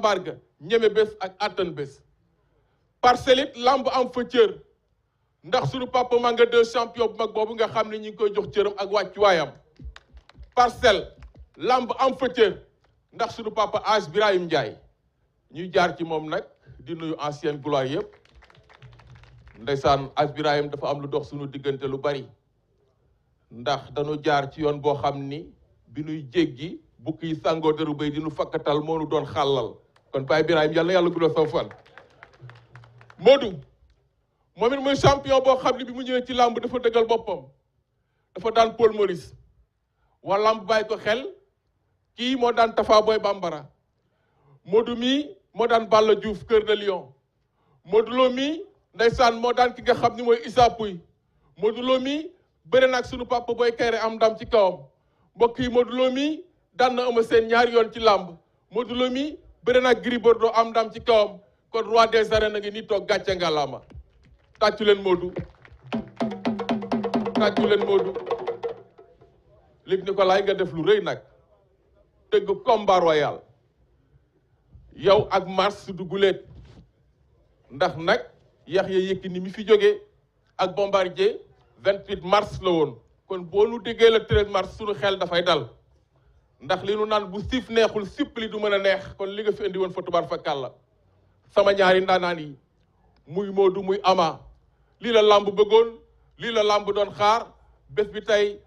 njàmbaar ga ñeme bés ak attan bés Parcelles it lamb am fa cër ndax suñu papa Manga 2 champion bu mag boobu nga xam ne ñu ngi koy jox cëram ak wàccuwaayam Parcelles lamb am fa cër ndax suñu papa Age Birahim Ndiaye ñuy jaar ci moom nag di nuyu ancienne gloire yëpp ndeysaan Age Birahim dafa am lu dox suñu diggante lu bari ndax dañu jaar ci yoon boo xam ni bi nuy jéggi bukki yi sàngoo deru bay di nu fakkatal moo nu doon xàllal kon Baye Birahim yàlla yàlla guddal sa fan Modou moom it muy champion boo xam ne bi mu ñëwee ci làmb dafa dëggal boppam dafa daan Paul Maurice waa làmb bàyyi ko xel kii moo daan Tafa Boy Bambara Modou mii moo daan Balla Diouf Cœur de Lion Modou Lo mii ndeysaan moo daan ki nga xam ni mooy Issa Pouye Modou Lo mii bëre nag sunu papa Boy Kayre am ndam ci kawam mbokk yi Modou Lo mii daan na Eumeu Sène ñaari yoon ci làmb Modou Lo mii bëre nag Gris Bordeaux am ndam ci kawam kon roi des arènes a ngi nii toog gàcce ngalaama tàccu leen Modou tàccu leen Modou Luc Nicolaï nga def lu rëy nag tëgg combat royal yow ak mars du guléet ndax nag Yaxya Yékini mi fi jógee ak Bombardier 28 mars la woon kon boo nu déggee le 13 mars suñu xel dafay dal ndax li nu naan bu siif neexul sippli du mën a neex kon li nga fi indi woon fa tubaar fa kàlla sama ñaari ndaanaan yi muy Modou muy Ama lii la làmb bëggoon lii la làmb doon xaar bés bi tey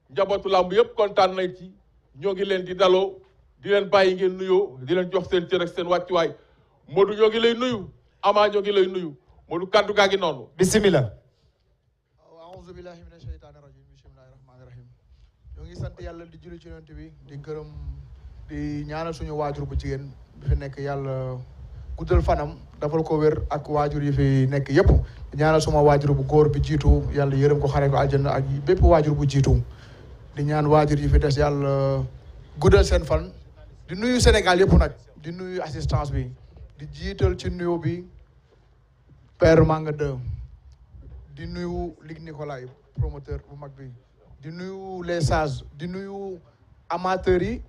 njabootu làmb yëpp kontaan nañ ci ñoo ngi leen di daloo di leen bàyyi ngeen nuyoo di leen jox seen cër ak seen wàccuwaay Modou ñoo ngi lay nuyu Ama ñoo ngi lay nuyu Modou kaddu gaa ngi noonu bismillah a'uuzu billahi mina shaytaani rajim bismillahi rahmaani rahim ñoo ngi sant yàlla di julli ci yonent bi di gërëm di ñaanal suñu waajur bu jigéen bi fi nekk yàlla guddal fanam dafal ko wér ak waajur yi fi nekk yëpp di ñaanal suma waajur bu góor bi jiitu yàlla yërëm ko xare ko aljanna ak bépp waajur bu jiitu di ñaan waajur yi fi des yàlla guddal seen fan di nuyu Sénégal yëpp nag di nuyu assistance bi di jiital ci nuyu bi Père Manga 2 di nuyu Luc Nicolaï promoteur bu mag bi di nuyu les sages di nuyu amateurs yi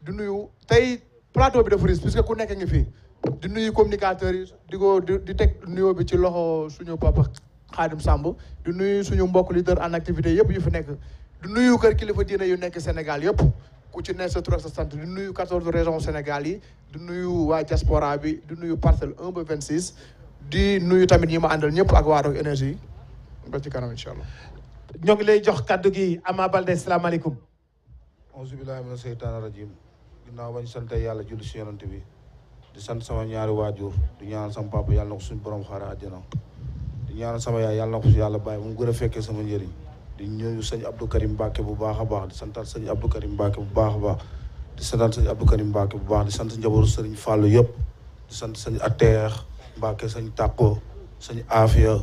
di nuyu tey plateau bi dafa riche puisque ku nekk ngi fi di nuyu communicateurs yi di teg nuyoo bi ci loxo suñu papa Khadim Samb di nuyu suñu mbokk leader en activité yëpp yu fi nekk di nuyu kër kilifa diine yu nekk Sénégal yëpp ku ci ne sa tur ak sa sant di nuyu 14 régions Sénégal yi di nuyu waa diaspora bi di nuyu parcelle 1 ba 26 di nuyu tamit ñi ma àndal ñëpp ak waa Rock Énergie ba ci kanam incha allah. ñoo ngi lay jox kaddu gi Ama Baldé salaamaaleykum. auzu billahi mina seytaani rajim ginnaaw bañ sant yàlla julli si yonent bi di sant sama ñaari waajur di ñaanal sama papa yàlla na ko suñu borom xaare àjjana di ñaanal sama yaay yàlla na ko si yàlla bàyyi mu gën a fekkee sama njëriñ di ñëw sëñ Abdou Karim Mbacke bu baax a baax di santal sëñ Abdou Karim Mbacke bu baax a baax di santal sëñ Abdou Karim Mbacke bu baax di sant njabootu sëriñ Fallou yëpp di sant sëñ Ateex Mbacke sëñ Takko sëñ Afia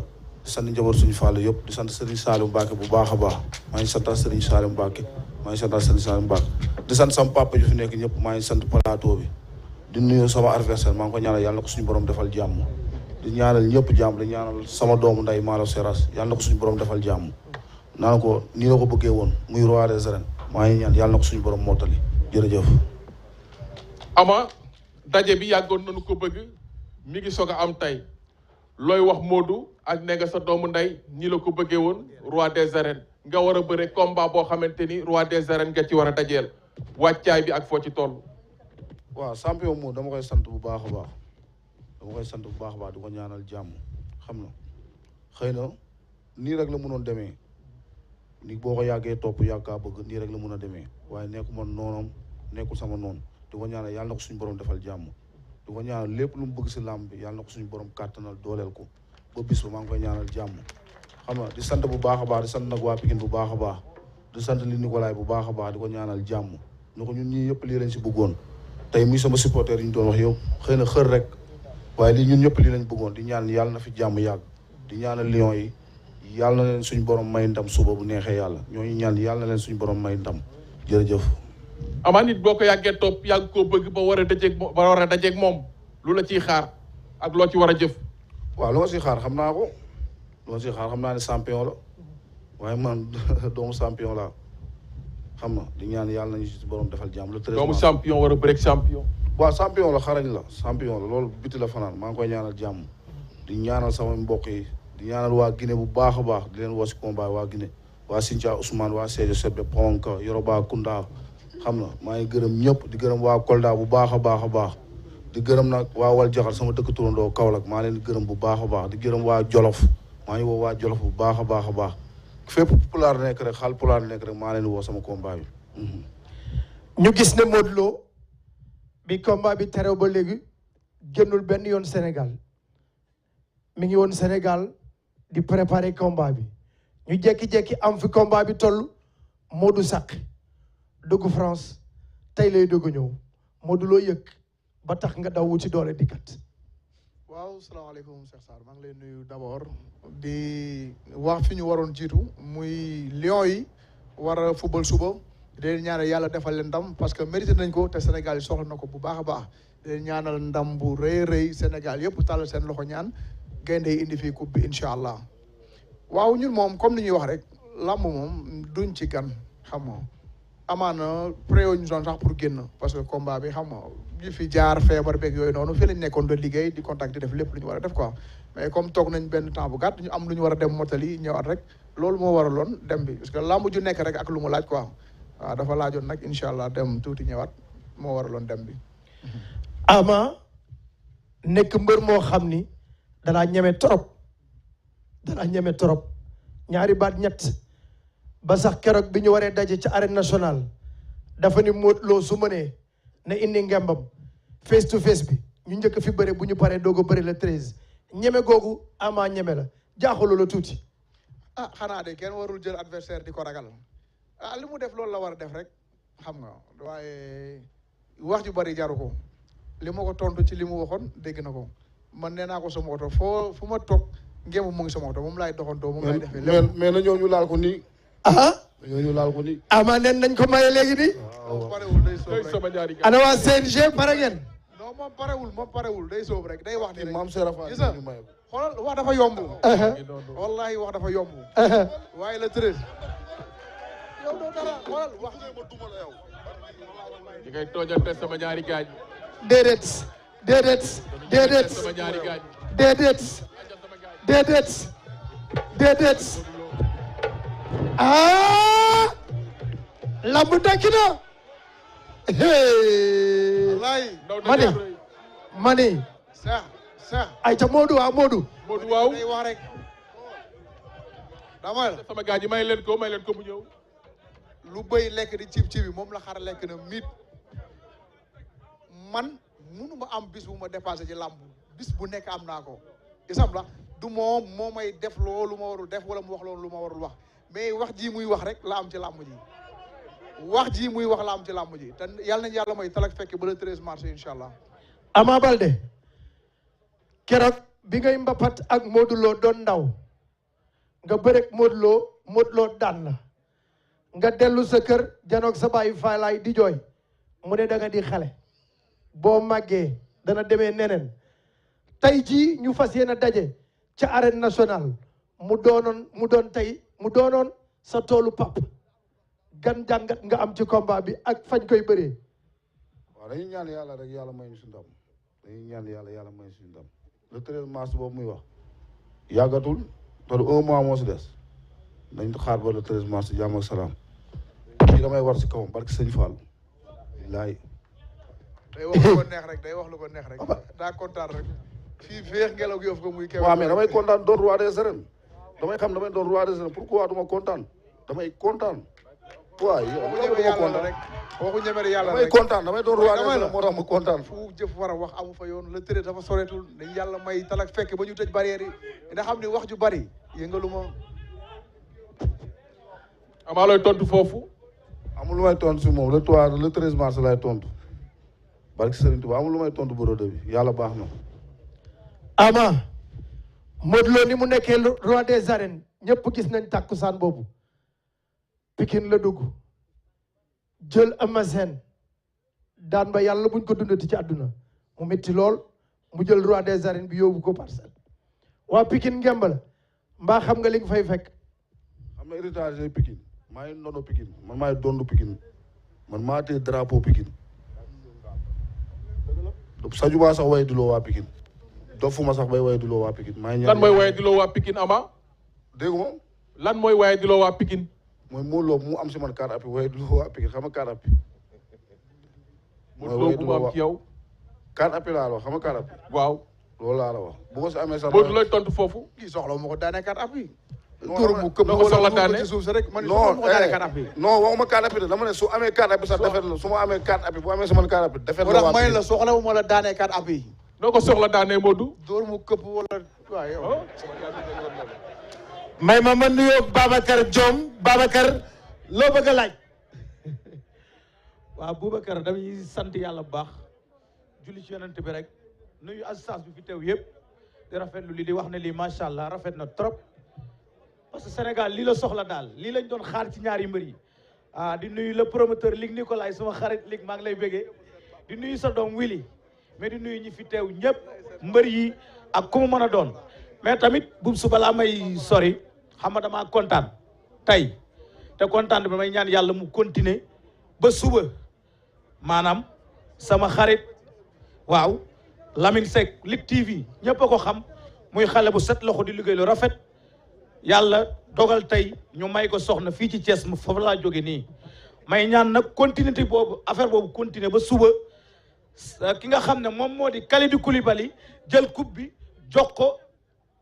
di sant njabootu sëñ Fallou yëpp di sant sëriñ Salim Mbacke bu baax a baax maa ngi santal sëriñ Salim Mbacke maa ngi santal sëriñ Salim Mbacke di sant sama papa yu fi nekk ñëpp maa ngi sant plateau bi di nuyu sama adversaire maa ngi ko ñaanal yàlla na ko suñu borom defal jàmm di ñaanal ñëpp jàmm di ñaanal sama doomu nday Malo Seras yàlla na ko suñu borom defal jàmm naan ko nii la ko bëggee woon muy roi des arènes maa ngi ñaan yàlla na ko suñu borom mottali jërëjëf. Ama daje bi yàggoon nañu ko bëgg mi ngi soog a am tey looy wax Modou ak ne nga sa doomu nday nii la ko bëggee woon roi des arènes nga war a bëre combat boo xamante ni roi des arènes nga ci war a dajeel wàccaay bi ak foo ci toll. waaw champion moom dama koy sant bu baax a baax dama koy sant bu baax a baax di ko ñaanal jàmm xam na xëy na nii rek la mënoon demee ni boo ko yàggee topp yàgg kaa bëgg nii rek la mën a demee waaye nekku ma noonam nekkul sama noonu di ko ñaanal yàlla na ko suñu borom defal jàmm di ko ñaanal lépp lu mu bëgg si làmb bi yàlla na ko suñu borom kàttanal dooleel ko ba bis ba maa ngi koy ñaanal jàmm xam nga di sant bu baax a baax di sant nag waa Pikine bu baax a baax di sant li Nicolaï bu baax a baax di ko ñaanal jàmm ni ko ñun ñii yëpp lii lañ si bëggoon tey muy sama supporter yi ñu doon wax yow xëy na xër rek waaye lii ñun ñëpp lii lañ bëggoon di ñaan yàlla na fi jàmm yàgg di ñaanal Lions yi yàlla na leen suñu borom may ndam suba bu neexee yàlla ñooñu ñaan yàlla na leen suñu borom may ndam jërëjëf. Ama nit boo ko yàggee topp yàgg koo bëgg ba war a dajeeg moom lu la ciy xaar ak loo ci war a jëf. waaw lu ma siy xaar xam naa ko lu ma siy xaar xam naa ne champion la waaye man doomu champion la xam na di ñaan yàlla nañu si borom defal jàmm. le 13 doomu champion war a bëreeg champion. waaw champion la xarañ la champion la loolu biti la fanaan maa ngi koy ñaanal jàmm di ñaanal sama mbokk yi di ñaanal waa Guinée bu baax a baax di leen woo si combat waa Guinée waa Sinthia Ousmane waa Sédhiou Sebbe Ponka Yoroba Kounda xam na maa ngi gërëm ñëpp di gërëm waa Kolda bu baax a baax a baax di gërëm nag waa Wal Jaxal sama dëkk turandoo Kaolack maa leen di gërëm bu baax a baax di gërëm waa Jolof maa ngi woo waa Jolof bu baax a baax a baax fépp pulaar nekk rek xaal pulaar nekk rek maa leen di woo sama combat bi. ñu gis ne Modou Lo bi combat bi terew ba léegi génnul benn yoon Sénégal mi ngi woon Sénégal di préparer combat bi ñu jekki-jekki am fi combat bi toll Modou Sakk dugg France tey lay dugg ñëw Modou Lo yëg ba tax nga daw wuti doole dikkat. waaw salaamaaleykum Cheikh Sarr maa ngi lay nuyu d'abord di wax fi ñu waroon jiitu muy Lions yi war a football suba di leen ñaanal yàlla defal leen ndam parce que mérité nañ ko te Sénégal yi soxla na ko bu baax a baax di leen ñaanal ndam bu rëy rëy Sénégal yëpp tàllal seen loxo ñaan gaynde yi indi fii coupe bi incha allah. waaw ñun moom comme ni ñuy wax rek làmb moom duñ ci gan xam nga amaana préo ñu doon sax pour génn parce que combat bi xam nga ñu fi jaar feebar beeg yooyu noonu fii lañ nekkoon de liggéey di contact di def lépp lu ñu war a def quoi mais comme toog nañ benn temps bu gàtt ñu am lu ñu war a dem motali ñëwaat rek loolu moo waraloon dem bi parce que làmb ju nekk rek ak lu mu laaj quoi waaw dafa laajoon nag incha allah dem tuuti ñëwaat moo waraloon dem bi. Ama nekk mbër moo xam ni dalaa ñeme trop ñaari baat ñett ba sax keroog bi ñu waree daje ci arène nationale dafa ni Modou Lo su mënee na indi ngembam face to face bi ñu njëkk fi bëre bu ñu paree doog a bëre le 13 ñeme googu Ama ñeme la jaaxaloo la tuuti. ah xanaa de kenn warul jël adversaire di ko ragal li mu def loolu la war a def rek xam nga waaye wax ju bari jaru ko li ma ko tontu ci li mu waxoon dégg na ko man nee naa ko sama oto fu ma toog ngéem mu ngi sama oto moom laay doxantoo moom laay defee lépp mais na ñëw ñu laal ko nii. ah. na ñëw ñu laal ko nii. Ama nen nañ ko maye léegi nii. waaw parewul day soob rek ana waa CNG pare ngeen. non moom parewul day soob rek day wax ni rek. maam Serapha gis nga xoolal wax dafa yomb. wallahi wax dafa yomb. waaye la treize. yow doo dara xoolal wax ji ma duma la yow. di ngay toojante sama ñaari gaañ. déedéet. sama ñaari gaañ. déedéet. ah. lamb dakki na. wallahi. mani. Cheikh. ayca Modou Modou waaw. day wax rek. dama la. sama gaañ yi may leen ko mu ñëw. lu bëy lekk di cib moom la xar lekk na miit man munu ma am bis bu ma dépassé ci làmb bis bu nekk am naa ko isam la du moom moo may def loolu ma warul def wala mu wax loolu lu ma warul wax mais wax ji muy wax rek la am ci làmb ji wax ji muy wax la am ci làmb ji te yàlla nañ yàlla may talak fekk ba le 13 mars incha allah. Ama Baldé keroog bi ngay mbapat ak Modou Lo doon ndaw nga bërek Modou Lo daan la nga dellu sa kër janoog sa bàyyi faalaay di jooy mu ne da nga di xale boo màggee dana demee neneen tey jii ñu fas yéene daje ca arène nationale mu doonoon sa toolu pap gan jàngat nga am ci combat bi ak fañ koy bëree. waaw dañuy ñaan yàlla rek yàlla may ñu si ndam yàlla may ñu si ndam le 13 mars boobu muy wax yàggatul te 1 mois moo si des nañ xaar ba le 13 mars jàmm ak salaam kii damay war si kawam barki sëñ Fall laay. day wax lu ko neex rek daa kontaan rek fii féex ngelaw gi yof ko muy. waaw mais damay kontaan doon roi des arènes damay doon roi des arènes pourquoi duma kontaan damay kontaan. waaw waxu ñemere yàlla damay kontaan damay doon roi des arènes moo tax ma kontaan. fu jëf war a wax amu fa yoon le tëré dafa soreetul dañ yàlla may talak fekk ba ñu tëj barrière yi nga xam ne wax ju bari yëngalu ma. amaa looy tontu foofu. amul lu may tontu si moom le 13 mars lay tontu barki Serigne Touba amul lu may tontu borode bi yàlla baax na. Ama Modou Lo ni mu nekkee roi des arènes ñëpp gis nañ tàkkusaan boobu Pikine la dugg jël Eumeu Sène daan ba yàlla buñ ko dundati ci àdduna mu métti lool mu jël roi des arènes bi yóbbu ko Parcelles waa Pikine ngemb la mbaa xam nga li nga fay fekk. xam nga héritage Pikine maa ngi nono Pikine man maay dondu Pikine man maa tee drapeau Pikine sajuma sax way duloo waa Pikine dofuma sax bay way duloo waa Pikine maa ngi lan mooy waaye diloo waa Pikine Ama. dégg nga lan mooy waaye diloo waa Pikine. mooy Modou Lo mu am si man carte d'appui way duloo waa Pikine xam nga carte d'appui. Modou Lo bu mu am ci yow. carte d'appui laa la wax xam nga carte d'appui. waaw. loolu laa la wax bu ko si amee sax. Modou looy tontu foofu. kii soxla ma ko daanee carte d'appui. non tur mu këpp ko soxla daane ci suuf si rek man non soxla ma ko daanee carte d'appui. non waxuma carte d'appui de dama ne su amee carte d'appui sax defet la su ma amee carte d'appui bu amee sama carte d'appui defet moo la tax waa may Pikine. la soxla wu ma la daanee carte d'appui. noo ko soxla daanee Modou. dóor mu këpp wala waaw yow. may ma nuyoo Babacar Diom Babacar loo bëgg a laaj. waaw Boubacar dañuy sant yàlla bu baax julli ci yonent bi rek nuyu assistance bi fi teew yëpp di rafetlu li di wax ne lii macha allah rafet na trop parce que Sénégal lii la soxla daal lii lañ doon xaar ci ñaari mbër yi di nuyu le promoteur Luc Nicolaï sama xarit Luc maa ngi lay bëggee di nuyu sa doom Willy mais di nuyu ñi fi teew ñëpp mbër yi ak ku mu mën a doon mais tamit bu suba laa may sori xam nga damaa kontaan tey te kontaan bi may ñaan yàlla mu continuer ba suba maanaam sama xarit waaw Lamine Seck Lutte TV ñëpp a ko xam muy xale bu set loxo di liggéey lu rafet yàlla dogal tey ñu may ko soxna fii ci Thiès mu foofu laa jóge nii may ñaan nag continuité boobu affaire boobu continuer ba suba ki nga xam ne moom moo di Kalidou Koulibaly jël coupe bi jox ko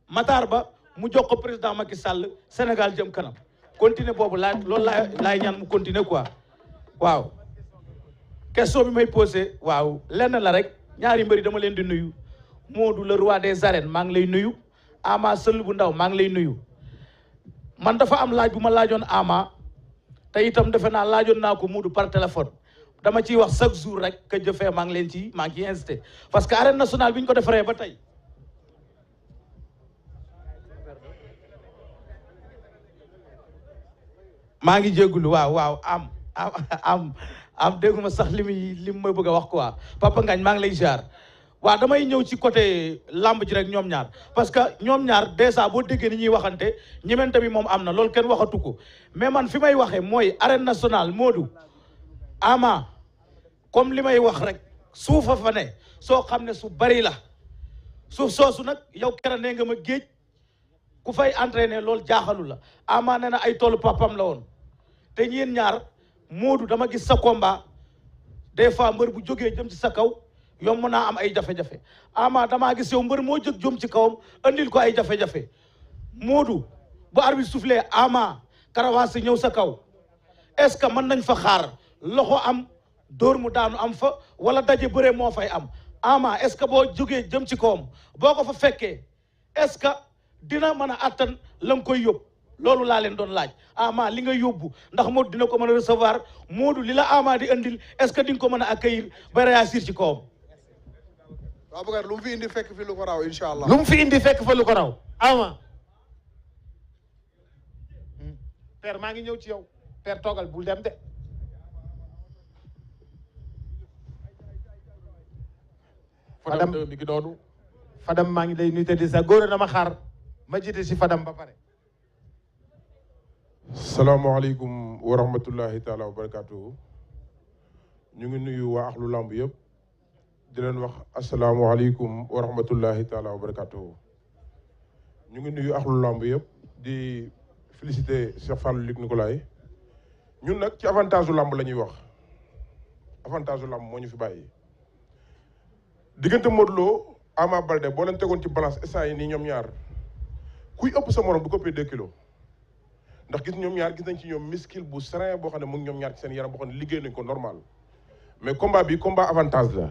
Matar Ba mu jox ko président Macky Sall Sénégal jëm kanam continuer boobu loolu laay ñaan mu continuer quoi waaw question bi may posé waaw lenn la rek ñaari mbëri dama leen di nuyu Modou le roi des arènes maa ngi lay nuyu Ama sël bu ndaw maa ngi lay nuyu man dafa am laaj bu ma laajoon Ama te itam defe naa laajoon naa ko Modou par téléphone dama ciy wax chaque jour rek que jëfee maa ngi insisté parce que arène nationale bi ñu ko defaree ba tey maa ngi jéggulu waaw am dégguma sax li mu may bëgg a wax quoi Papa Ngagne maa ngi lay ziar waaw damay ñëw ci côté lamb ji rek ñoom ñaar parce que ñoom ñaar dèjà boo déggee ni ñuy waxante ñemente bi moom am na loolu kenn waxatu ko mais man fi may waxee mooy arène nationale Modou Ama comme li may wax rek suufa fa ne soo xam ne su bari la suuf soosu nag yow kera nee nga ma géej ku fay entraîner loolu jaaxalu la Ama nee na ay toolu papam la woon te ñeen ñaar Modou dama gis sa combat des fois mbër bu jógee jëm ci sa kaw yomb naa am ay jafe-jafe Ama damaa gis yow mbër moo jóg jëm ci kawam andil ko ay jafe-jafe Modou bu arbitre soufflé Ama karawaasi ñëw sa kaw est-ce que mën nañ fa xaar loxo am dóor mu daanu am fa wala daje bëre moo fay am Ama est-ce que boo jógee jëm ci kawam boo ko fa fekkee est-ce que dina mën a attan la nga koy yóbbu loolu laa leen doon laaj Ama li nga yóbbu ndax Modou dina ko mën a recevoir Modou li la Ama di andil est-ce que di nga ko mën a accueillir ba réagir ci kawam. waaw Bakar lu mu fi indi fekk fi lu ko raw incha allah. lu mu fi indi fekk fa lu ko raw Ama. père maa ngi ñëw ci yow père toogal bul dem de. Fadam mi ngi noonu. Fadam maa ngi lay nuyu te di sa góor dama xaar ma jiite si Fadam ba pare. salaamaaleykum wa rahmatullahi taala wa barakaatuhu ñu ngi nuyu waa axlu lamb yëpp di leen wax asalaamaaleykum wa rahmatullahi taala wa barakaatuhu ñu ngi nuyu axlu lamb yëpp di féliciter Cheikh Fallou Luc Nicolaï ñun nag ci avantage u lamb la ñuy wax avantage u lamb moo ñu fi bàyyi diggante Modou Lo Ama Baldé boo leen tegoon ci balance instant yi nii ñoom ñaar kuy ëpp sa morom du ko ëppee 2 kilos ndax gis ñoom ñaar gis nañ ci ñoom muscle bu serein boo xam ne mu ngi ñoom ñaar ci seen yaram boo xam ne liggéey nañ ko normal mais combat bi combat avantage la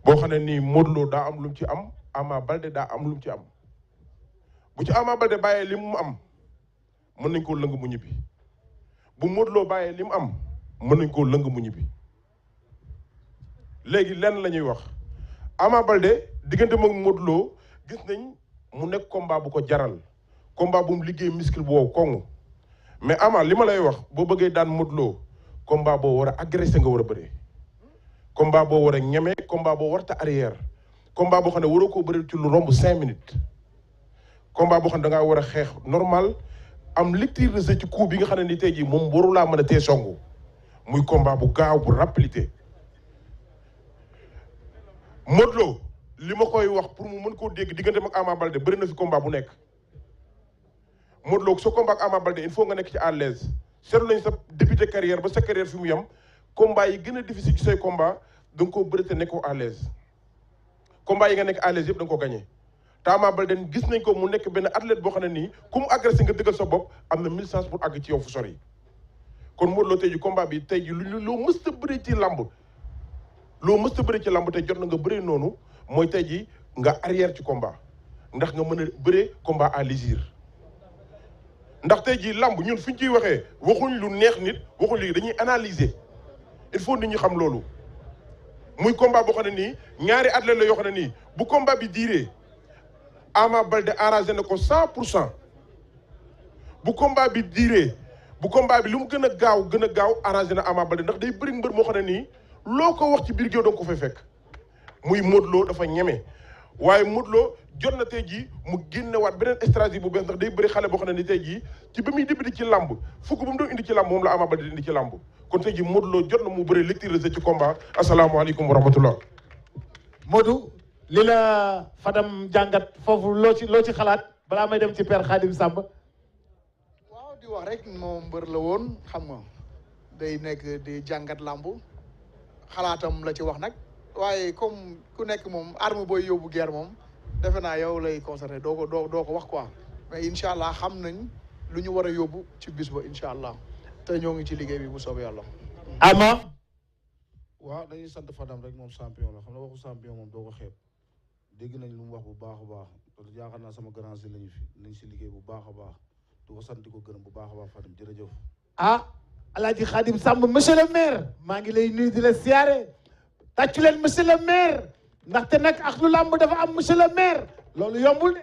boo xam ne nii Modou Lo daa am lu mu ci am Ama Baldé daa am lu mu ci am bu ci Ama Baldé bàyyee li mu am mën nañ koo lëng mu ñibbi bu Modou Lo bàyyee li mu am mën nañ koo lëng mu ñibbi léegi lenn la ñuy wax Ama Baldé diggante moom Modou Lo gis nañ mu nekk combat bu ko jaral combat bu mu liggéey muscle bu wow koŋŋ mais Ama li ma lay wax boo bëggee daan Modou Lo combat boo war a agressé nga war a bëree combat boo war a ñeme combat boo warta arrière combat boo xam ne waroo koo bëri ci lu romb 5 minutes combat boo xam ne da ngaa war a xeex normal am lecture de jeu ci coup bi nga xam ne ni tey jii moom warulaa mën a tee songu muy combat bu gaaw bu rapidité Modou Lo li ma koy wax pour mu mën koo dégg digganteem ak Ama Baldé bëri na fi combat bu nekk Modou Lo sa combat ak Ama Baldé il faut nga nekk ci à l'aise seetlu nañ sa débuté carrière ba sa carrière fi mu yem combat yi gën a difficile ci say combat da nga koo bëri te nekkoo à l'aise combat yi nga nekk à l'aise yëpp da nga ko gagné te Ama Baldé gis nañ ko mu nekk benn athlète boo xam ne nii ku mu agressé nga dëggal sa bopp am na 1000 chance pour àgg ci yow fu sori kon Modou Lo tey ji combat bi tey ji loo mës a bëri ci lamb loo mës a bëri ci lamb tey jot na nga bëri noonu mooy tey ji nga arrière ci combat ndax nga mën a bëree combat à légère ndax tey jii lamb ñun fi ñu ciy waxee waxuñ lu neex nit waxuñ léegi dañuy analyser il faut nit ñi xam loolu muy combat boo xam ne nii ñaari athlètes la yoo xam ne nii bu combat bi diiree Ama Baldé arrangé na ko 100% bu combat bi diiree bu combat bi lu mu gën a gaaw arrangé na Ama Baldé ndax day bëri mbër moo xam ne nii loo ko wax ci biir géew danga ko fay fekk muy Modou Lo dafa ñeme waaye Modou Lo jot na tey jii mu génnewaat beneen stratégie bu bees ndax day bëri xale boo xam ne ni tey jii ci ba muy débuté ci lamb fukk bu mu doon indi ci lamb moom la Ama Baldé indi ci lamb kon tey jii Modou Lo jot na mu bëri lecture ci combat asalaamaaleykum wa rahmatullah. Modou li la Fadam jàngat foofu loo ci xalaat balaa may dem ci Père Khadim Samb. waaw di wax rek moom mbër la woon xam nga day nekk di jàngat lamb xalaatam la ci wax nag waaye comme ku nekk moom arme booy yóbbu guerre moom defe naa yow lay concerné doo ko wax quoi mais incha allah xam nañ lu ñu war a yóbbu ci bis ba incha allah te ñoo ngi ci liggéey bi bu soobee yàlla. Ama. waaw dañuy sant Fadam rek moom champion la xam nga waxu champion moom doo ko xeeb dégg nañ lu mu wax bu baax a baax te yaakaar naa sama grand si lañu fi nañ si liggéey bu baax a baax du ko sant di ko gërëm bu baax a baax Fadam jërëjëf. ah Alaaji Khadim Samb monsieur le maire maa ngi lay nuyu di la siyaare tàccu leen monsieur le maire ndaxte nag ak lu làmb dafa am monsieur le maire loolu yombul de.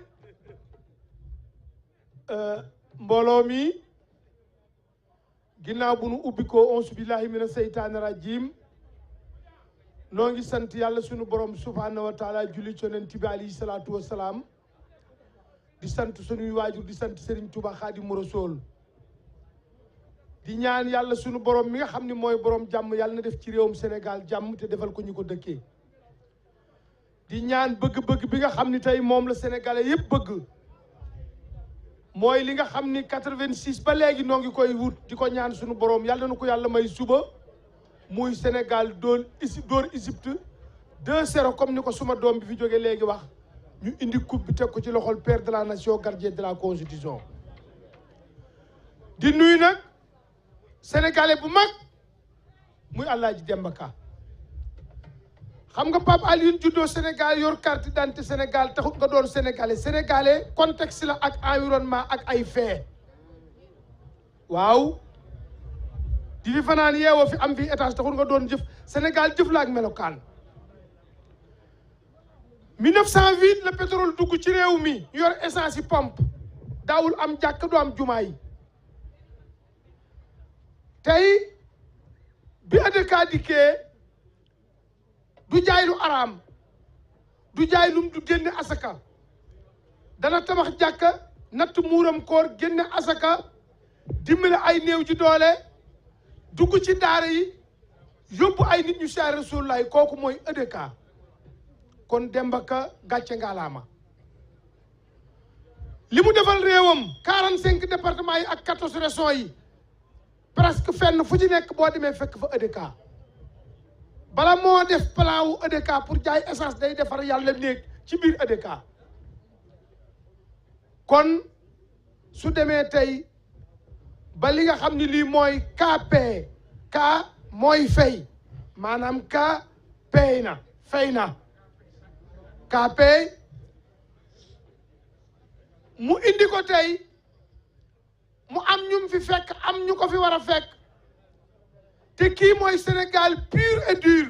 mbooloo mi ginnaaw bu nu ubbi ko onsu billahi mina seytaani rajim noo ngi sant yàlla sunu borom subhanahu wa taala julli ci yonent bi alayhi salaatu wa salaam di sant sunuy waajur di sant Serigne Touba Xaadimu Rasuul di ñaan yàlla sunu borom mi nga xam ne mooy borom jàmm yàlla na def ci réewum Sénégal jàmm te defal ko ñu ko dëkkee di ñaan bëgg-bëgg bi nga xam ni tey moom la sénégalais yëpp bëgg mooy li nga xam ni 86 ba léegi noo ngi koy wut di ko ñaan sunu borom yàlla na ko yàlla may suba muy Sénégal dóor Égypte 2-0 comme ni ko suma doom bi fi jógee léegi wax ñu indi coupe bi teg ko ci loxol père de la nation gardien de la constitution di nuyu nag sénégalais bu mag muy Alaaji Demba Ka xam nga Pape Alioune juddoo Sénégal yor carte d'identité Sénégal taxut nga doon sénégalais contexte la ak environnement ak ay fait waaw di fi fanaan yeewoo fi am fi étage taxut nga doon jëf Sénégal jëf la ak melokaan 1908 le pétrole dugg ci réew mi ñu yor essence yi pompe daawul am jàkk du am jumaa yi tey bi EDK dikkee du jaay lu araam du jaay lum du génne asaka dana tabax jàkka natt muuram koor génne asaka dimbale ay néew ji doole dugg ci daara yi yóbbu ay nit ñu siyaare Rasulullaay kooku mooy EDK kon Demba Ka gàcce ngaalaama li mu defal réewam 45 départements yi ak 14 régions yi presque fenn fu ci nekk boo demee fekk fa EDK bala moo def plan wu EDK pour jaay essence day defar yàlla néeg ci biir EDK kon su demee tey ba li nga xam ni lii mooy KP K mooy fay maanaam K pay na fay na KP mu indi ko tey mu am ñu fi fekk am ñu ko fi war a fekk te kii mooy Sénégal pur et dur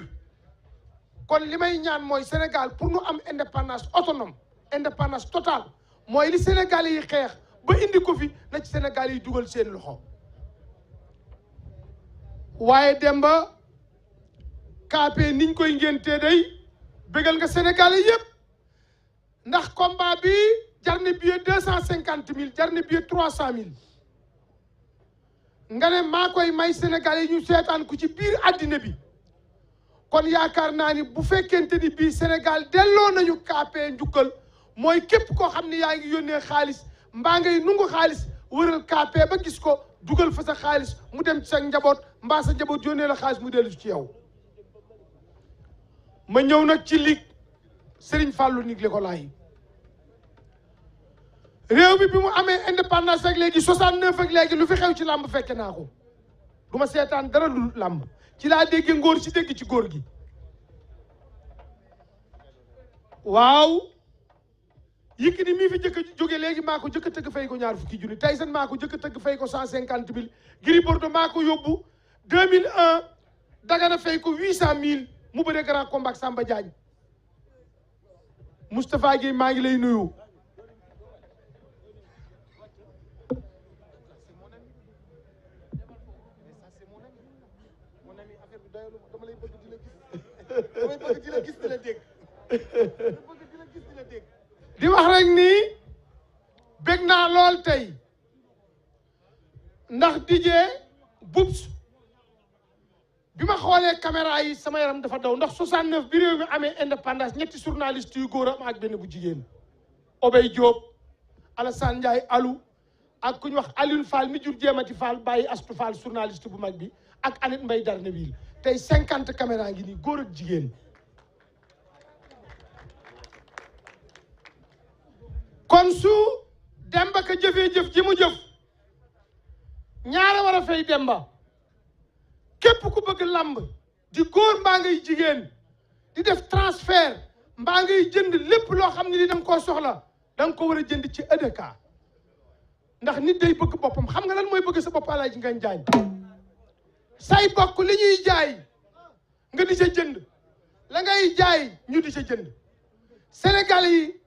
kon li may ñaan mooy Sénégal pour nu am indépendance autonome indépendance totale mooy li Sénégal yi xeex ba indi ko fi na ci Sénégal yi dugal seen loxo waaye Demba KP niñ koy ngéntee day bégal nga Sénégal yi yëpp ndax combat bi jar na billet 250 000 jar na billet 300 000 nga ne maa koy may Sénégal yi ñu seetaan ko ci biir àddina bi kon yaakaar naa ni bu fekkente ni bii Sénégal delloo nañu KP njukkal mooy képp koo xam ne yaa ngi yónnee xaalis mbaa ngay nungu xaalis wëral KP ba gis ko dugal fa sa xaalis mu dem ci sa njaboot mbaa sa njaboot yónnee la xaalis mu dellu ci yow. ma ñëw nag ci ligue Serigne Fallou Nig Lécolaay réew mi bi mu amee indépendance ak léegi 69 ak léegi lu fi xew ci làmb fekke naa ko du ma seetaan dara lu làmb ci laa dégg ngóor ci dégg ci góor gi waaw Yékini mii fi jëkk a jóge léegi maa ko jëkk a tëgg fay ko ñaar fukki junni Tyson maa ko jëkk a tëgg fay ko 150 000 Gris Bordeaux maa ko yóbbu 2001 Dagana fay ko 800 000 mu bëre grand combat Samba Diagne Moustapha Guèye maa ngi lay nuyu di wax rek ni bég naa lool tey ndax DJ Boubs bi ma xoolee caméra yi sama yaram dafa daw ndax 69 bi réew mi amee indépendance ñetti journaliste yu góor am ak benn bu jigéen Obey Diop Alassane Ndiaye Alou ak ku ñu wax Alioune Fall mi jur Jéemati Fall bàyyi Astou Fall journaliste bu mag bi ak Anit Mbaye Darneville tey 50 caméra ngi nii góor ak jigéen kon su Demba ka jëfee jëf ji mu jëf ñaara war a fay Demba képp ku bëgg lamb di góor mbaa ngay jigéen di def transfert mbaa ngay jënd lépp loo xam ne ni da nga koo soxla da nga ko war a jënd ci EDK ndax nit day bëgg boppam xam nga lan mooy bëgg sa bopp Alaaji Ngagne Diagne say bokk li ñuy jaay nga di ca jënd la ngay jaay ñu di ca jënd Sénégal yi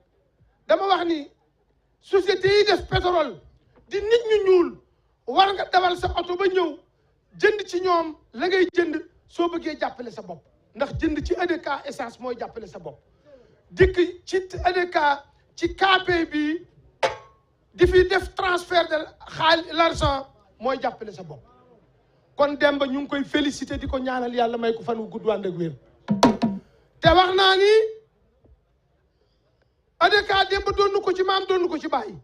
dama wax ni société yi def pétrole di nit ñu ñuul war nga dawal sa oto ba ñëw jënd ci ñoom la ngay jënd soo bëggee jàppale sa bopp ndax jënd ci EDK essence mooy jàppale sa bopp dikk ci EDK ci KP bi di fi def transfert de l'argent mooy jàppale sa bopp kon Demba ñu ngi koy féliciter di ko ñaanal yàlla may ko fan wu gudd ànd ak wér te wax naa ni EDK Demba doonu ko ci maam doonu ko ci bàyyi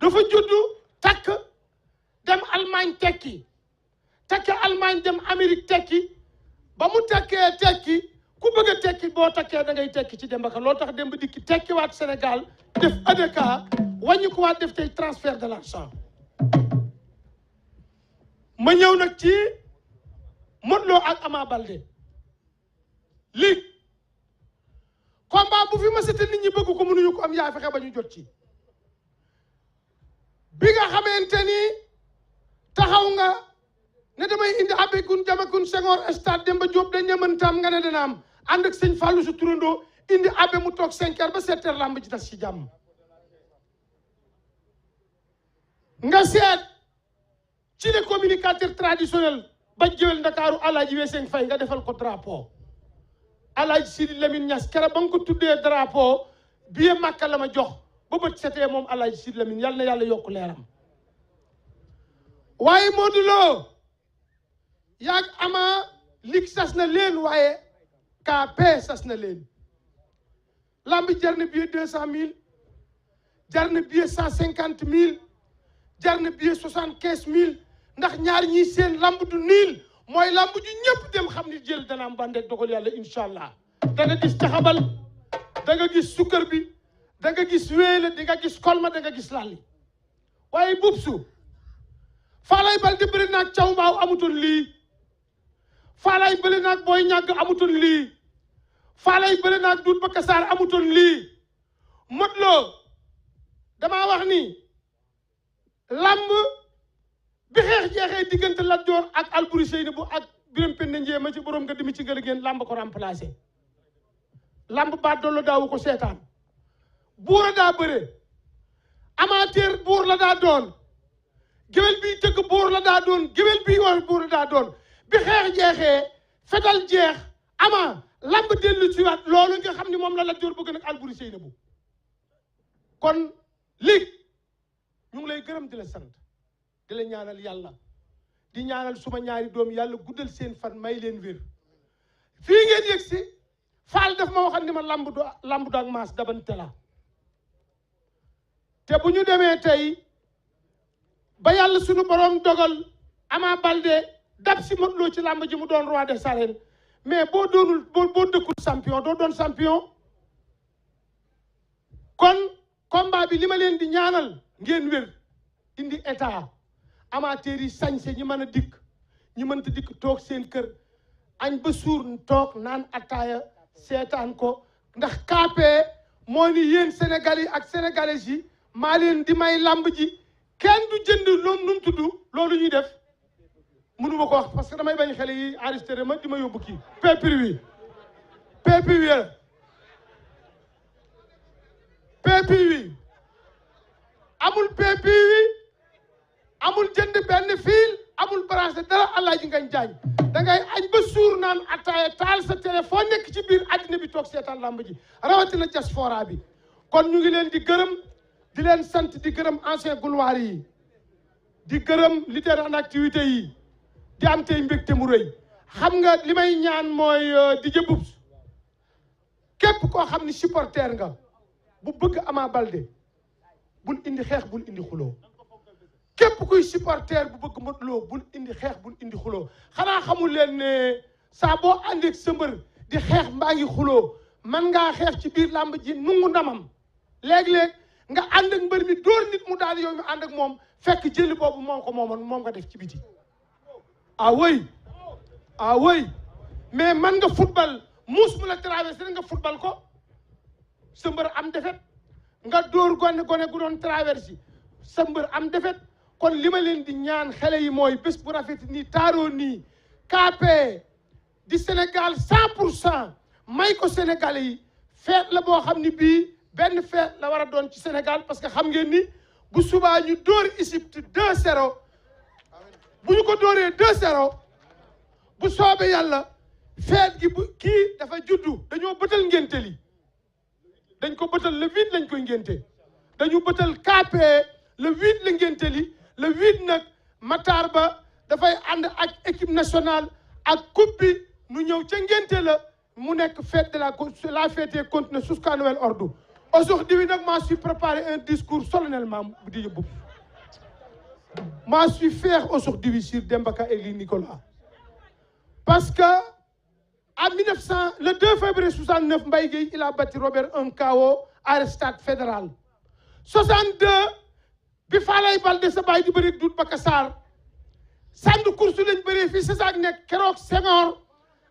dafa juddu takk dem Allemagne tekki Allemagne dem Amérique tekki ba mu tekkee tekki ku bëgg a tekki boo takkee da ngay tekki ci Demba Ka loolu tax Demba dikki tekkiwaat Sénégal def EDK wàññi ko waat def tey transfert de l'argent ma ñëw nag ci Modou Lo ak Ama Baldé lii combat bu fi ma sete nit ñi bëgg ko mënuñu ko am yaa fexe ba ñu jot ci bi nga xamante ni taxaw nga ne damay indi abekun jamakun Senghor stade Demba Diop dañ ne mëntaam nga ne dana am ànd ak sëñ Fallou su turandoo indi abe mu toog 5 heures ba 7 heures lamb ji tas ci jàmm nga seet ci les communicateurs traditionnels ba jëwel Ndakaaru Alaaji Weseng Fay nga defal ko drapeau Alaaji Sidi Lamine Niass keroog ba nga ko tuddee drapeau billet Makka la ma jox ba bët setee moom Alaaji Sidi Lamine yal na yàlla yokk leeram waaye Modou Lo yaag Ama lig sas na leen waaye KP sas na leen lamb jar na billet 200 000 jar na billet 150 000 jar na billet 75 000 ndax ñaar ñii seen lamb du niil mooy lamb ju ñëpp dem xam ni jël dana am bàndeeg dogal yàlla incha allah da nga gis taxabal da nga gis sukkar bi da nga gis wéele di nga gis kolma da nga gis lalli waaye Boubsou Falaye Baldé bëri naag caw mbaaw amutoon lii Falaye bëri naag booy ñàgg amutoon lii Falaye bëri naag duut ba kasaar amutoon lii Modou Lo damaa wax ni lamb bi xeex jeexee diggante Lat Joor ak Alboury Seynabou ak Birame Penda Ndiéma ci borom nga dimi ci ngël géen lamb ko remplacé lamb baat doolu daawu ko seetaan buur a daa bëre amateur buur la daa doon géwél bi tëgg buur la daa doon géwél bi war buur la daa doon bi xeex jeexee fetal jeex ama lamb dellu ci waat loolu nga xam ni moom la Lat Joor bëgg nag Alboury Seynabou kon léegi ñu ngi lay gërëm di la sant di la ñaanal yàlla di ñaanal suma ñaari doom yàlla guddal seen fan may leen wér fii ngeen yëg si Fall daf ma waxal ni ma lamb du ak maas dabante la te bu ñu demee tey ba yàlla suñu borom dogal Ama Baldé dab si Modou Lo ci lamb ji mu doon roi des arènes mais boo dëkkul champion doo doon champion kon combat bi li ma leen di ñaanal ngeen wér indi état amateur yi sañse ñi mën a dikk ñi mënta dikk toog seen kër añ ba suur toog naan attaaya seetaan ko ndax KP moo ni yéen Sénégalais yi ak sénégalaises yi maa leen di may lamb ji kenn du jënd loolu nu mu tudd loolu ñuy def mënuma ko wax parce que damay bañ xale yi enregistré ma di ma yóbbu kii PPV amul PPV amul jënd benn fil amul branché dara Alaaji Ngagne Diagne da ngay añ ba suur naan attaaya taal sa téléphone nekk ci biir àddina bi toog seetaan lamb ji rawatina diaspora bi kon ñu ngi leen di gërëm di leen sant di gërëm ancien gloire yi di gërëm leader en activité yi di am tey mbégte mu rëy xam nga li may ñaan mooy di jëbub képp koo xam ni supporter nga bu bëgg Ama Baldé bul indi xeex bul indi xuloo képp kuy supporter bu bëgg Modou Lo bul indi xeex bul indi xuloo xanaa xamul leen ne saa boo àndeek sa mbër di xeex mbaa ngi xuloo man ngaa xeex ci biir làmb ji nungu ndamam léeg-léeg nga ànd ak mbër mi dóor nit mu daal yow ñu ànd ak moom fekk jëli boobu moom ko moomoon moom nga def ci biti ah oui mais man nga football muus mu la traversé nga football ko sa mbër am defet nga dóor gone gu doon traversé sa mbër am defet kon li ma leen di ñaan xale yi mooy bés bu rafet nii taaroo nii KP di Sénégal 100% may ko Sénégalais yi feet la boo xam ni bii benn feet la war a doon ci Sénégal parce que xam ngeen ni bu subaa ñu dóor Égypte 2-0 bu ñu ko dóoree 2-0 bu soobee yàlla feet gi bu kii dafa juddu dañoo bëtal ngénte li dañ ko bëtal le 8 lañ koy ngénte dañu bëtal KP le 8 la ngénte li le 8 nag Matar Ba dafay ànd ak équipe nationale ak coupe bi nu ñëw ca ngénte la mu nekk fête de la fête continue jusqu'à nouvel ordre. Aujourd'hui nag maa suis préparé un discours solennellement bu di yóbbu maa suis fier aujourd'hui sur Demba Ka et Ly Nicolas parce que le 2 février 69 Mbaye Guèye il a battu Robert un KO à stade fédéral 62 bi Falaye Baldé sa baay di bëri Doudou Baka Sarr sandu course lañ bëree fii César nekk keroog Senghor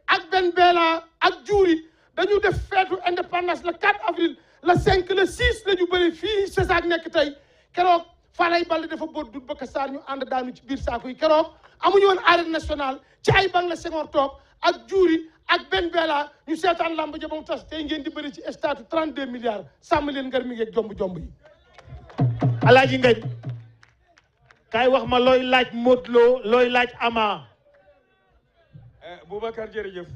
ak Ben Bella ak Diouri dañu def feetu indépendance le 4 avril le 5 le 6 la ñu bëri fii César nekk tey keroog Falaye Baldé dafa boot Doudou Baka Sarr ñu ànd daanu ci biir saako yi keroog amuñu woon arène nationale ci ay bang la Senghor toog ak Diouri ak Ben Bella ñu seetaan lamb ja ba mu tas tey ngeen di bëri ci stade 32 milliards sàmm leen ngar mi ngeeg jomb yi. Alaaji Ngagne kaay wax ma looy laaj Modou Lo looy laaj Ama. Boubacar jërëjëf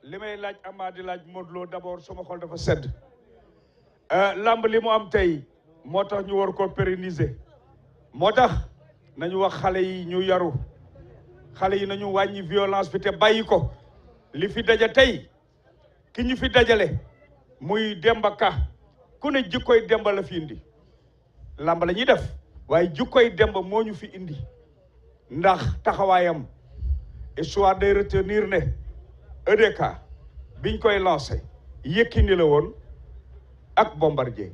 li may laaj Ama di laaj Modou Lo d'abord sama xol dafa sedd lamb li mu am tey moo tax ñu war ko pérenniser moo tax nañu wax xale yi ñu yaru xale yi nañu wàññi violence bi te bàyyi ko li fi daja tey ki ñu fi dajale muy Demba Ka ku ne jikkoy Demba la fi indi lamb la ñuy def waaye jikkoy Demba moo ñu fi indi ndax taxawaayam histoire day retenir ne EDK biñ koy lancé Yékini la woon ak Bombardier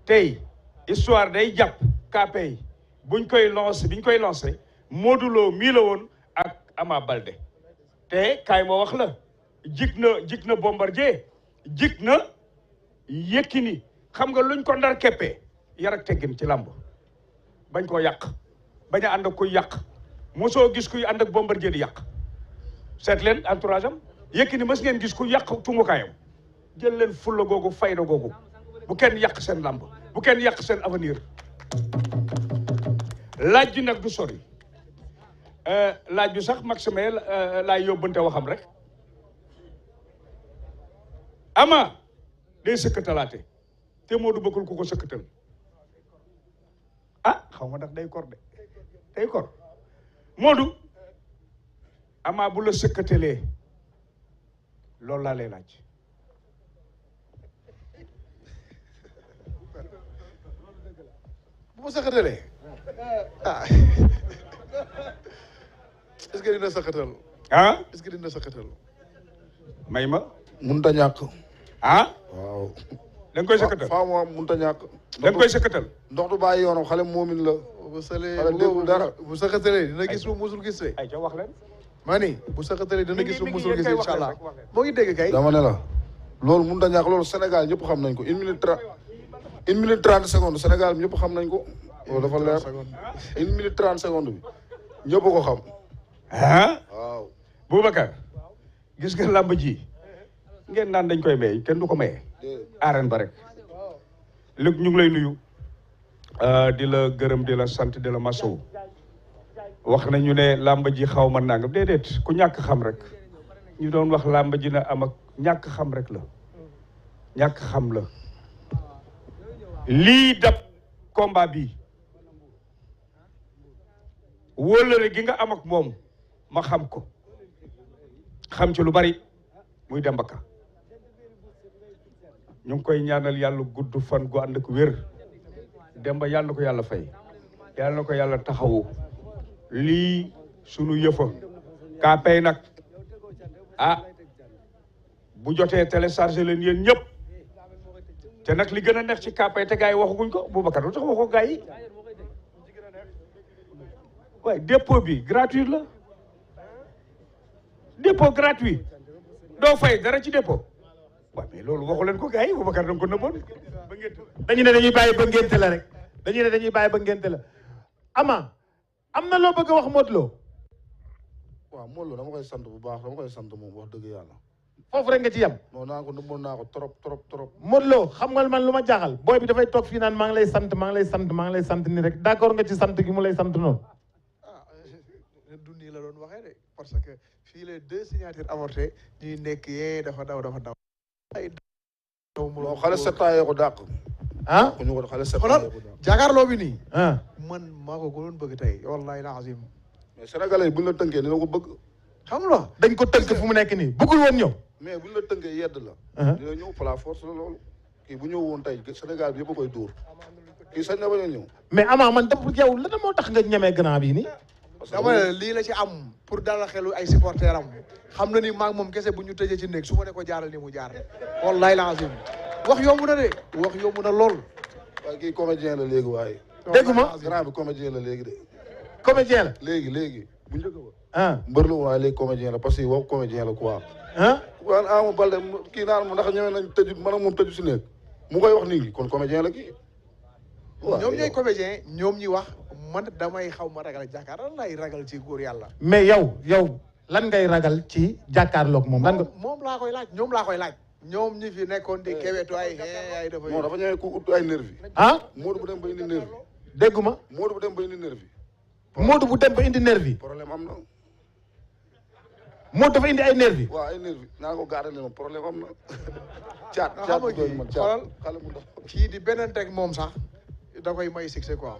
tey histoire day jàpp KP yi biñ koy lancé Modou Lo mii la woon ak Ama Baldé te kaay ma wax la jig na Bombardier jig na Yékini xam nga luñ ko ndar keppee yar ak teggin ci làmb bañ koo yàq bañ a ànd ak kuy yàq mosoo gis kuy ànd ak Bombardier di yàq seet leen entourage am Yékini mas ngeen gis ku yàq tungukaayam jël leen fulla googu fayda googu bu kenn yàq seen làmb bu kenn yàq seen avenir laaj bi nag du sori laaj bi sax Maxime laay yóbbante waxam rek Ama day sëkkatalaate te Modou bëggul ku ko sëkkatal xaw ma ndax day kor de day kor Modou Ama bu la sëkkatalee loolu laa lay laaj. bu ma saxatalee ah est-ce que dina saxatal ah est-ce que dina saxatal may ma mënut a ñàkk. ah waaw. da nga koy sëkkatal faa mu am mënut a ñàkk. da nga koy sëkkatal. ndox du bàyyi yoonam xale moomin la. bu salee xale déggul dara. bu saxatalee dina gis lu musul gis de ay ca wax leen. maa ni bu saxatalee dina gis lu musul gis kay wax incha leen allah rek, wax leen. moo ngi dégg kay dama ne la loolu mënut a ñàkk loolu Sénégal ñëpp xam nañ ko 1 minute 30 secondes Sénégal ñëpp xam nañ ko. loolu dafa leer 1 minute 30 secondes bi ñëpp ko xam. ah waaw. Boubacar gis nga làmb ji ngeen naan dañ koy may kenn du ko maye. arène ba rek. Luc ñu ngi lay nuyu. di la gërëm di la sant di la masawu. wax nañu ne làmb ji xaw ma nangam déedéet ku ñàkk xam rek. ñu doon wax làmb ji na am ak ñàkk xam rek la. ñàkk xam la. lii dab combat bi wóolare gi nga am ak moom ma xam ko xam ci lu bari muy Demba Ka ñu ngi koy ñaanal yàlla gudd fan gu ànd ak wér Demba yàlla na ko yàlla fay yàlla na ko yàlla taxawu lii sunu yëfa kaa pay nag ah bu jotee téléchargé leen yéen ñëpp te nag li gën a neex ci kàppay te gars yi waxaguñ ko Boubacar lu tax waxoo gars yi waaye dépôt bi gratuit la dépôt gratuit doo fay dara ci dépôt waaw mais loolu waxu leen ko gars yi Boubacar da nga ko nëbboon ba ngeen dañu ne dañuy bàyyi ba ngénte la rek dañu ne dañuy bàyyi ba ngénte la Ama am na loo bëgg a wax Modou Lo waaw Modou Lo dama koy sant bu baax dama koy sant moom wax dëgg yàlla. foofu rek nga ci yem non naa ko nëbboon naa ko trop trop trop. Modou Lo xam nga man lu ma jaaxal booy bi dafay toog fii naan maa ngi lay sant maa ngi lay sant maa ngi lay sant ni rek d'accord nga ci sant gi mu lay sant noonu ah du nii la doon waxee de parce que fii les 2 signatures avortés ñuy nekk yee dafa daw ay non xale 7 ans yoo ko dàq. ah ku ñu ko xale 7 ans xoolal yoo ko dàq. jàkkaarloo bi nii ah man maa ko gënoon bëgg tey wallahi lazim mais sénégalais yi bu ñu la tënkee dina ko bëgg. xam nga dañ ko tënk fu mu nekk nii bëggul woon ñëw mais bu ñu la tënkee yedd la. dina ñëw par la force la loolu. kii bu ñëw woon tey Sénégal bi yëpp a koy dóor. kii sañ na ba ñëw. mais Ama man def yow lan moo tax nga ñemee grand bii nii parce que dama ne lii la ci am pour dalal xelu ay supporters am xam na ni maag moom kese bu ñu tëjee ci néeg su ma ne ko jaaral ni mu jaar wallahi lazim wax yomb na de wax yomb na lool waaye kii comédien la léegi waaye. dégguma grand bi comédien la léegi de. comédien la léegi bu njëkk ba. ah mbër la waaye léegi comédien la parce que wax comédien la quoi. ah waan Ama Baldé kii naan ma ndax ñëwee nañ tëju man ak moom tëju si néeg mu koy wax nii kon comédien la kii. waaw ñoom ñooy comédien ñoom ñi wax man damay xaw ma ragal jàkkaar lan lay ragal ci góor yàlla mais yow lan ngay ragal ci jàkkaarloog moom lan nga moom laa koy laaj ñoom laa koy laaj ñoom ñi fi nekkoon di kewetu ay dafa non dafa ñëwee ku ut ay nervi. ah Modou bu dem ba indi nervi. dégguma Modou bu dem ba indi nervi. Modou bu dem ba indi nervi problème am na. Modou dafa indi ay nervi waaw ay nervi naa ko gaarale ma problème am na. caat nga caat xam bu nga doy kii man xoolal caat xale bu ndaw. kii di beneen teg moom sax da koy may succès quoi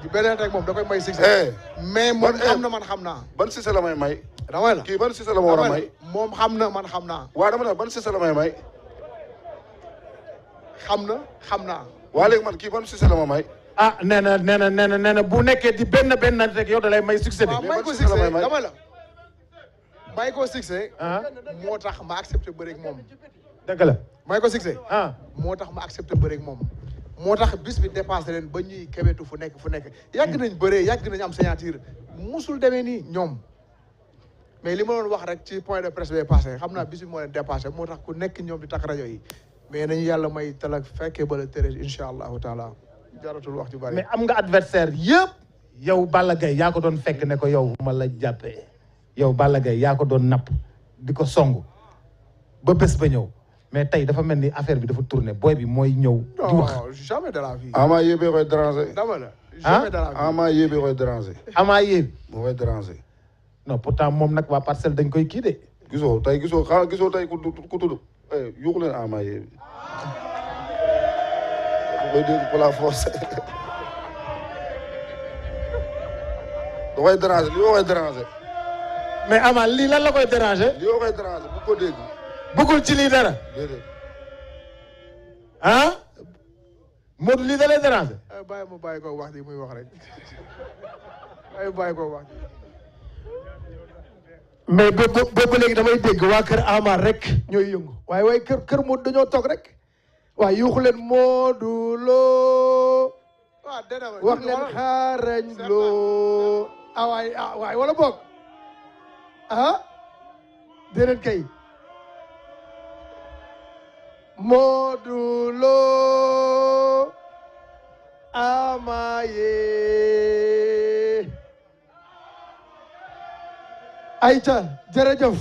di beneen teg moom da koy may succès eh mais moom ban- xam na man xam naa ban Cissé la may may. damay la kii ban Cissé la ma war a may. moom xam na man xam naa waaw dama ne ban Cissé la may may. xam naa waa léegi man kii ban Cissé la ma may. ah nee na bu nekkee di benn rek yow da lay may succès waaw bi may ban ko Cissé la succès may may. damay la may ko succès ah moo tax ma accepté bëre ak moom dëgg la may ko succès ah moo tax ma accepté bëre ak moom moo tax bis bi dépassé leen ba ñuy kebetu fu nekk yàgg nañ bëree yàgg nañ am signature musul demee nii ñoom mais li ma doon wax rek ci point de presse bi passé xam naa bis bi moo leen dépassé moo tax ku nekk ñoom di takk rajo yi mais nañu yàlla may talak fekkee ba la tëré incha allahu taala jaratul wax ju bari mais am nga adversaire yëpp yow Balla Gaye yaa ko doon fekk ne ko yow ma la jàppee yow Balla Gaye yaa ko doon napp di ko song ba bés ba ñëw mais tey dafa mel ni affaire bi dafa tourné booy bi mooy ñëw di wax non jamais de la vie Ama yéebee koy déranger. dama la jamais de la vie Ama yéebee koy déranger. Ama yéen moo koy déranger. non pourtant moom nag waa parcelle dañ koy kii de gisoo tey ku tudd yuuxu leen Ama yéebi. da koy dégg pour la force. da koy déranger li ma koy déranger. mais Ama lii lan la koy déranger. lii la koy déranger bu ko dégg. bëggul ci lii dara. déedéet. ah Modou lii da lay déranger. bàyyi ma bàyyi ko wax ji muy wax rek ay bàyyi ko wax ji. mais boobu léegi damay dégg waa kër Ama rek ñooy yëngu waaye kër Modou dañoo toog rek waaye yuuxu leen Modou Lo wax leen xaarañ Lo waay wala boog déedéet kay Modou Lo Ama ye ayca jërëjëf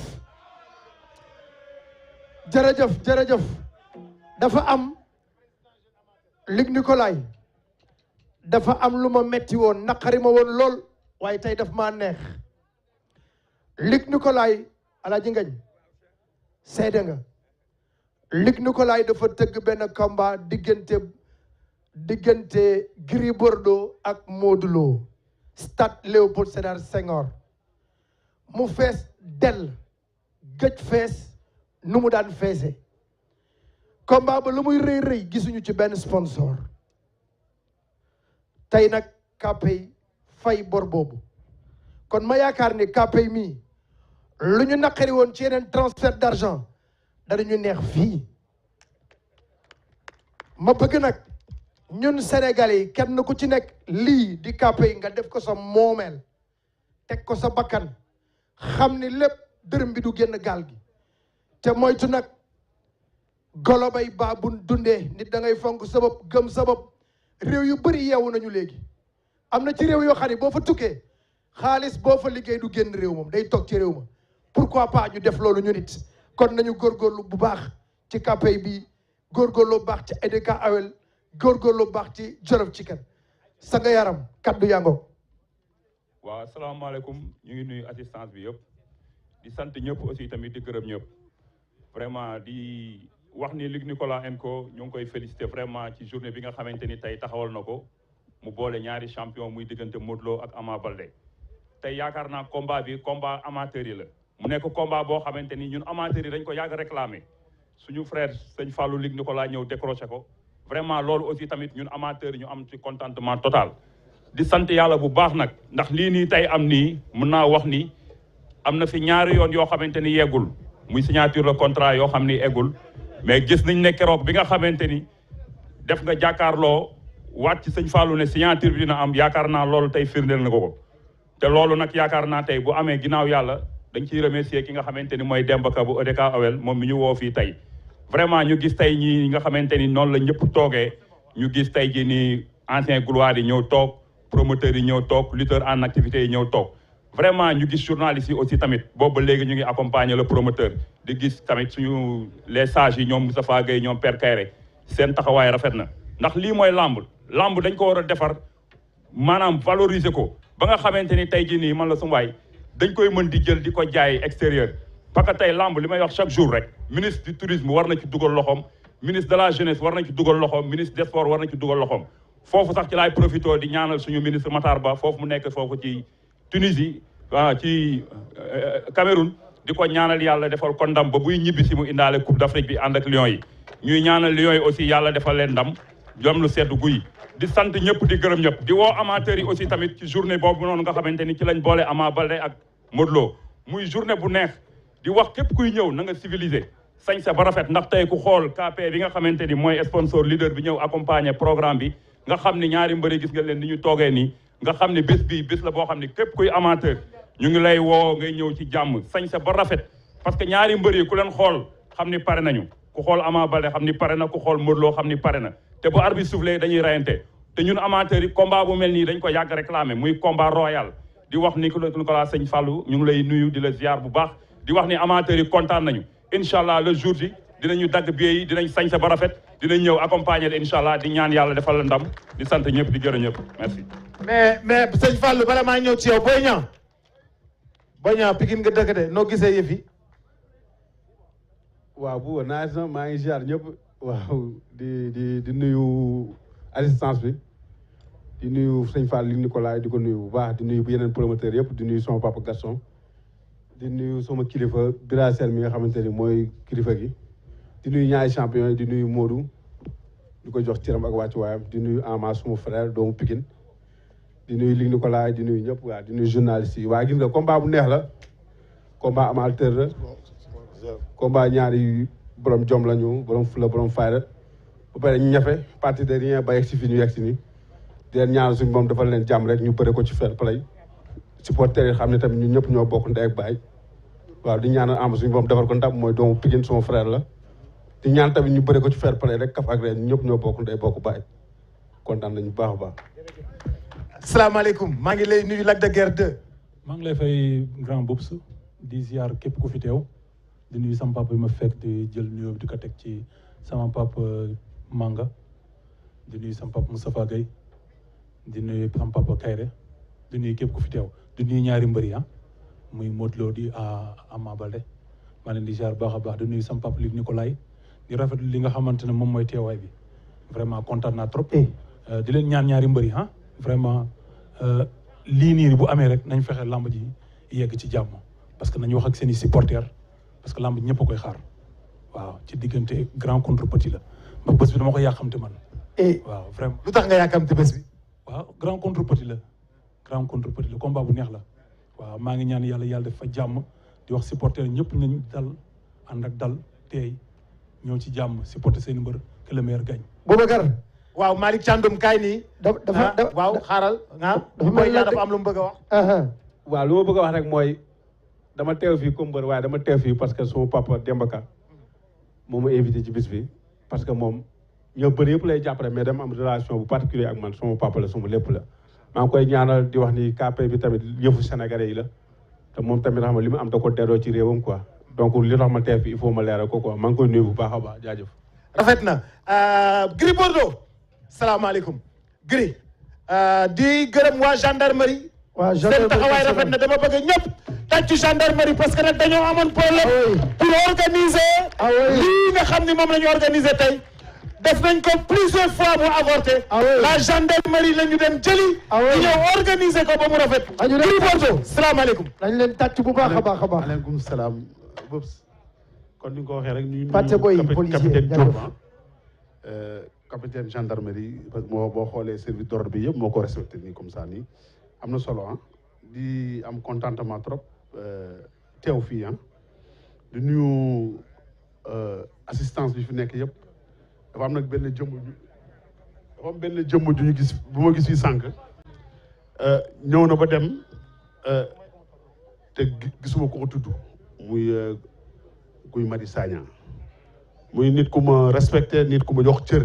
dafa am Luc Nicolaï dafa am lu ma metti woon naqari ma woon lool waaye tey daf maa neex Luc Nicolaï Alaaji Ngañ seede nga Luc Nicolaï dafa tëgg benn combat diggante Gris Bordeaux ak Modou Lo stade Léopold Sédar Senghor mu fees dell gëj fees nu mu daan feese combat ba lu muy rëy rëy gisuñu ci benn sponsor tey nag Kpay fay bor boobu kon ma yaakaar ni Kpay mii lu ñu naqari woon ci yeneen transfert d'argent danañu neex fii ma bëgg nag ñun Sénégalais yi kenn ku ci nekk lii di Kpay nga def ko sa moomeel teg ko sa bakkan xam ni lépp dërëm bi du génn gaal gi te moytu nag golo bay baa bu dundee nit da ngay fonk sa bopp gëm sa bopp réew yu bëri yeewu nañu léegi am na ci réew yoo xam ne boo fa tukkee xaalis boo fa liggéey du génn réew moom day toog ci réew ma pourquoi pas ñu def loolu ñu nit kon nañu góorgóorlu bu baax ci Kpay bi góorgóorlu bu baax ci EDK Awel góorgóorlu bu baax ci Jolof Chicken sa nga yaram kaddu yango waaw asalaamaaleykum ñu ngi nuyu assistance bi yëpp di sant ñëpp aussi tamit di gërëm ñëpp vraiment di wax ni Luc Nicolaï Enco ñu ngi koy félicité vraiment ci journée bi nga xamante ni tey taxawal na ko mu boole ñaari champion muy diggante Modou Lo ak Ama Baldé tey yaakaar naa combat bi combat amateur yi la mu nekk combat boo xamante ni ñun amateurs yi dañ ko yàgg réclamé suñu frère sëñ Fallou Luc Nicolaï ñëw décroché ko vraiment loolu aussi tamit ñun amateurs yi ñu am ci contentement total di sant yàlla bu baax nag ndax lii nii tey am nii mën naa wax ni am na fi ñaari yoon yoo xamante ni yeggul muy signature de contrat yoo xam ni eggul mais gis nañ ne keroog bi nga xamante ni def nga jàkkaarloo waat ci sëñ Fallou ne signature bi dina am yaakaar naa loolu tey firndeel na ko te loolu nag yaakaar naa tey bu amee ginnaaw yàlla dañ ciy remercier ki nga xamante ni mooy Demba Ka bu EDK Awel moom mi ñu woo fii tey vraiment ñu gis tey ñi nga xamante ni noonu la ñëpp toogee ñu gis tey ji ni ancien gloire yi ñëw toog promoteurs yi ñëw toog lutteur en activité yi ñëw toog vraiment ñu gis journalistes yi aussi tamit boobu ba léegi ñu ngi accompagner le promoteur di gis tamit suñu les sages yi ñoom Moustapha Gueye ñoom Père Kayre seen taxawaay rafet na ndax lii mooy lamb dañ ko war a defar maanaam valoriser ko ba nga xamante ni tey jii nii man la sum waay dañ koy mën di jël di ko jaay extérieur parce que tey lamb li may wax chaque jour rek ministre du tourisme war na ci dugal loxoom ministre de la jeunesse war na ci dugal loxoom ministre des sports war na ci dugal loxoom foofu sax ci laay profité di ñaanal suñu ministre Matar Ba foofu mu nekk foofu ci Tunisie ci Cameroun di ko ñaanal yàlla defal ko ndam ba buy ñibbi si mu indaale Coupe d'Afrique bi ànd ak Lions yi ñuy ñaanal Lions yi aussi yàlla defal leen ndam jom lu sedd guy di sant ñëpp di gërëm ñëpp di woo amateurs yi aussi tamit ci journée boobu noonu nga xamante ni ci lañ boole Ama Baldé ak Modou Lo muy journée bu neex di wax képp kuy ñëw na nga civilisé sañ sa ba rafet ndax tey ku xool KP bi nga xamante ni mooy sponsor leader bi ñëw accompagner programme bi nga xam ni ñaari mbëri gis nga leen ni ñu toogee nii nga xam ni bés bi bés la boo xam ni képp kuy amateur ñu ngi lay woo ngay ñëw ci jàmm sañ sa ba rafet parce que ñaari mbër yi ku leen xool xam ni pare nañu ku xool Ama Baldé xam ni pare na ku xool Modou Lo xam ni pare na te bu arbitre soufflé dañuy rayante te ñun amateurs yi combat bu mel nii dañ ko yàgg réclamé muy combat royal di wax ni ko la sëñ Fallou ñu ngi lay nuyu di la ziar bu baax di wax ni amateurs yi kontaan nañu incha allah le jour ji dinañu dagg billet yi dinañ sañ sa ba rafet dinañ ñëw accompagner incha allah di ñaan yàlla defal la ndam di sant ñëpp di gërëm ñëpp merci. mais sëñ Fallou bala maa ñëw ci yow Boy Niang Pikine nga dëkk de noo gisee yëf yi. waaw bu naaj na maa ngi ziar ñëpp waaw di nuyu assistance bi di nuyu sëñ Fall Luc Nicolaï di ko nuyu bu baax di nuyu yeneen promoteur yëpp di nuyu sama papa Gaston di nuyu sama kilifa Bira Sène mi nga xamante ni mooy kilifa gi di nuyu ñaari champion yi di nuyu Modou di ko jox cëram ak wàccuwaayam di nuyu Ama suma frère doomu Pikine di nuyu Luc Nicolaï di nuyu ñëpp waa di nuyu journaliste yi waaye gis nga combat bu neex la combat amateur la combat ñaari borom jom lañu borom fula borom fayda ba pare ñu ñafe parti de rien ba yegg si fi ñu yegg si nii di leen ñaanal suñu moom dafa leen jàmm rek ñu bëre ko ci fair play supporter yi xam ne tamit ñun ñëpp ñoo bokk ndey ak baay waaw di ñaanal Ama suñu moom defar ko ndam mooy doomu Pikine sama frère la di ñaan tamit ñu bëre ko ci fair play rek kaf ak reen ñun ñëpp ñoo bokk ndey bokk baay kontaan nañu baax a baax. asalaamaaleykum maa ngi lay nuyu Lac de Guiers 2. maa ngi lay fay grand Boubs di ziar képp ku fi teew di nuyu sama papa yi ma fekk di jël nuyoo di ko teg ci sama papa Manga di nuyu sama papa Moustapha Gueye di nuyu sama papa Kayre di nuyu képp ku fi teew di nuyu ñaari mbëri muy Modou Lo di Ama Baldé maa leen di ziar baax a baax di nuyu sama papa Luc Nicolaï di rafetlu li nga xamante ne moom mooy teewaay bi vraiment kontaan naa trop. di leen ñaan ñaari mbëri vraiment lii nii bu amee rek nañ fexe lamb ji yegg ci jàmm parce que nañu wax ak seen i supporters parce que lamb ji ñëpp a koy xaar waaw ci diggante grand contre petit la ba bés bi dama ko yàqamte man. waaw vraiment lu tax nga yàkkamte bés bi. waaw grand contre petit la combat bu neex la waaw maa ngi ñaan yàlla def fa jàmm di wax supporters ñëpp nañ dal ànd ak dal teey ñëw ci jàmm supporter seen mbër que le meilleur gagne. Boubacar. waaw Malick Thiandoum kaay nii. waaw xaaral dafa am lu mu bëgg a wax. waaw lu ma bëgg a wax rek mooy dama teew fii comme mbër waaye dama teew fii parce que suma papa Demba Ka moo ma invité ci bis bi parce que moom ñoo bëri yëpp lay jàppale mais dama am relation bu particulier ak man suma papa la suma lépp la maa ngi koy ñaanal di wax ni KP bi tamit yëfu sénégalais yi la te moom tamit xam nga li mu am da ko delloo ci réewam quoi donc li tax ma teew fii il faut ma leeral ko quoi maa ngi koy nuyu bu baax a baax jaajëf. rafet na Gris Bordeaux salaamaaleykum Gris di gërëm waa gendarmerie. seen taxawaay rafet na dama bëgg ñëpp tàccu gendarmerie parce que nag dañoo amoon problème pour organiser lii nga xam ni moom la ñu organiser tey def nañ ko plusieurs fois mu avorté la gendarmerie la ñu dem jëli ñu ñëw organiser ko ba mu rafet Gris Bordeaux salaamaaleykum dañ leen tàcc bu baax a baax a baax aleykum salaam Boubs kon ni nga ko waxee rek ñu capitaine Diop capitaine gendarmerie parce que boo xoolee service d'ordre bi yëpp moo ko respecté nii comme ça nii am na solo di am contentement trop teew fii di nuyu assistance bi fi nekk yëpp dafa am nag benn jëmm ju ñu gis bu ma gis fii sànq ñëw na ba dem te gisuma ko tudd muy Guy Marius Sagna muy nit ku ma respecté nit ku ma jox cër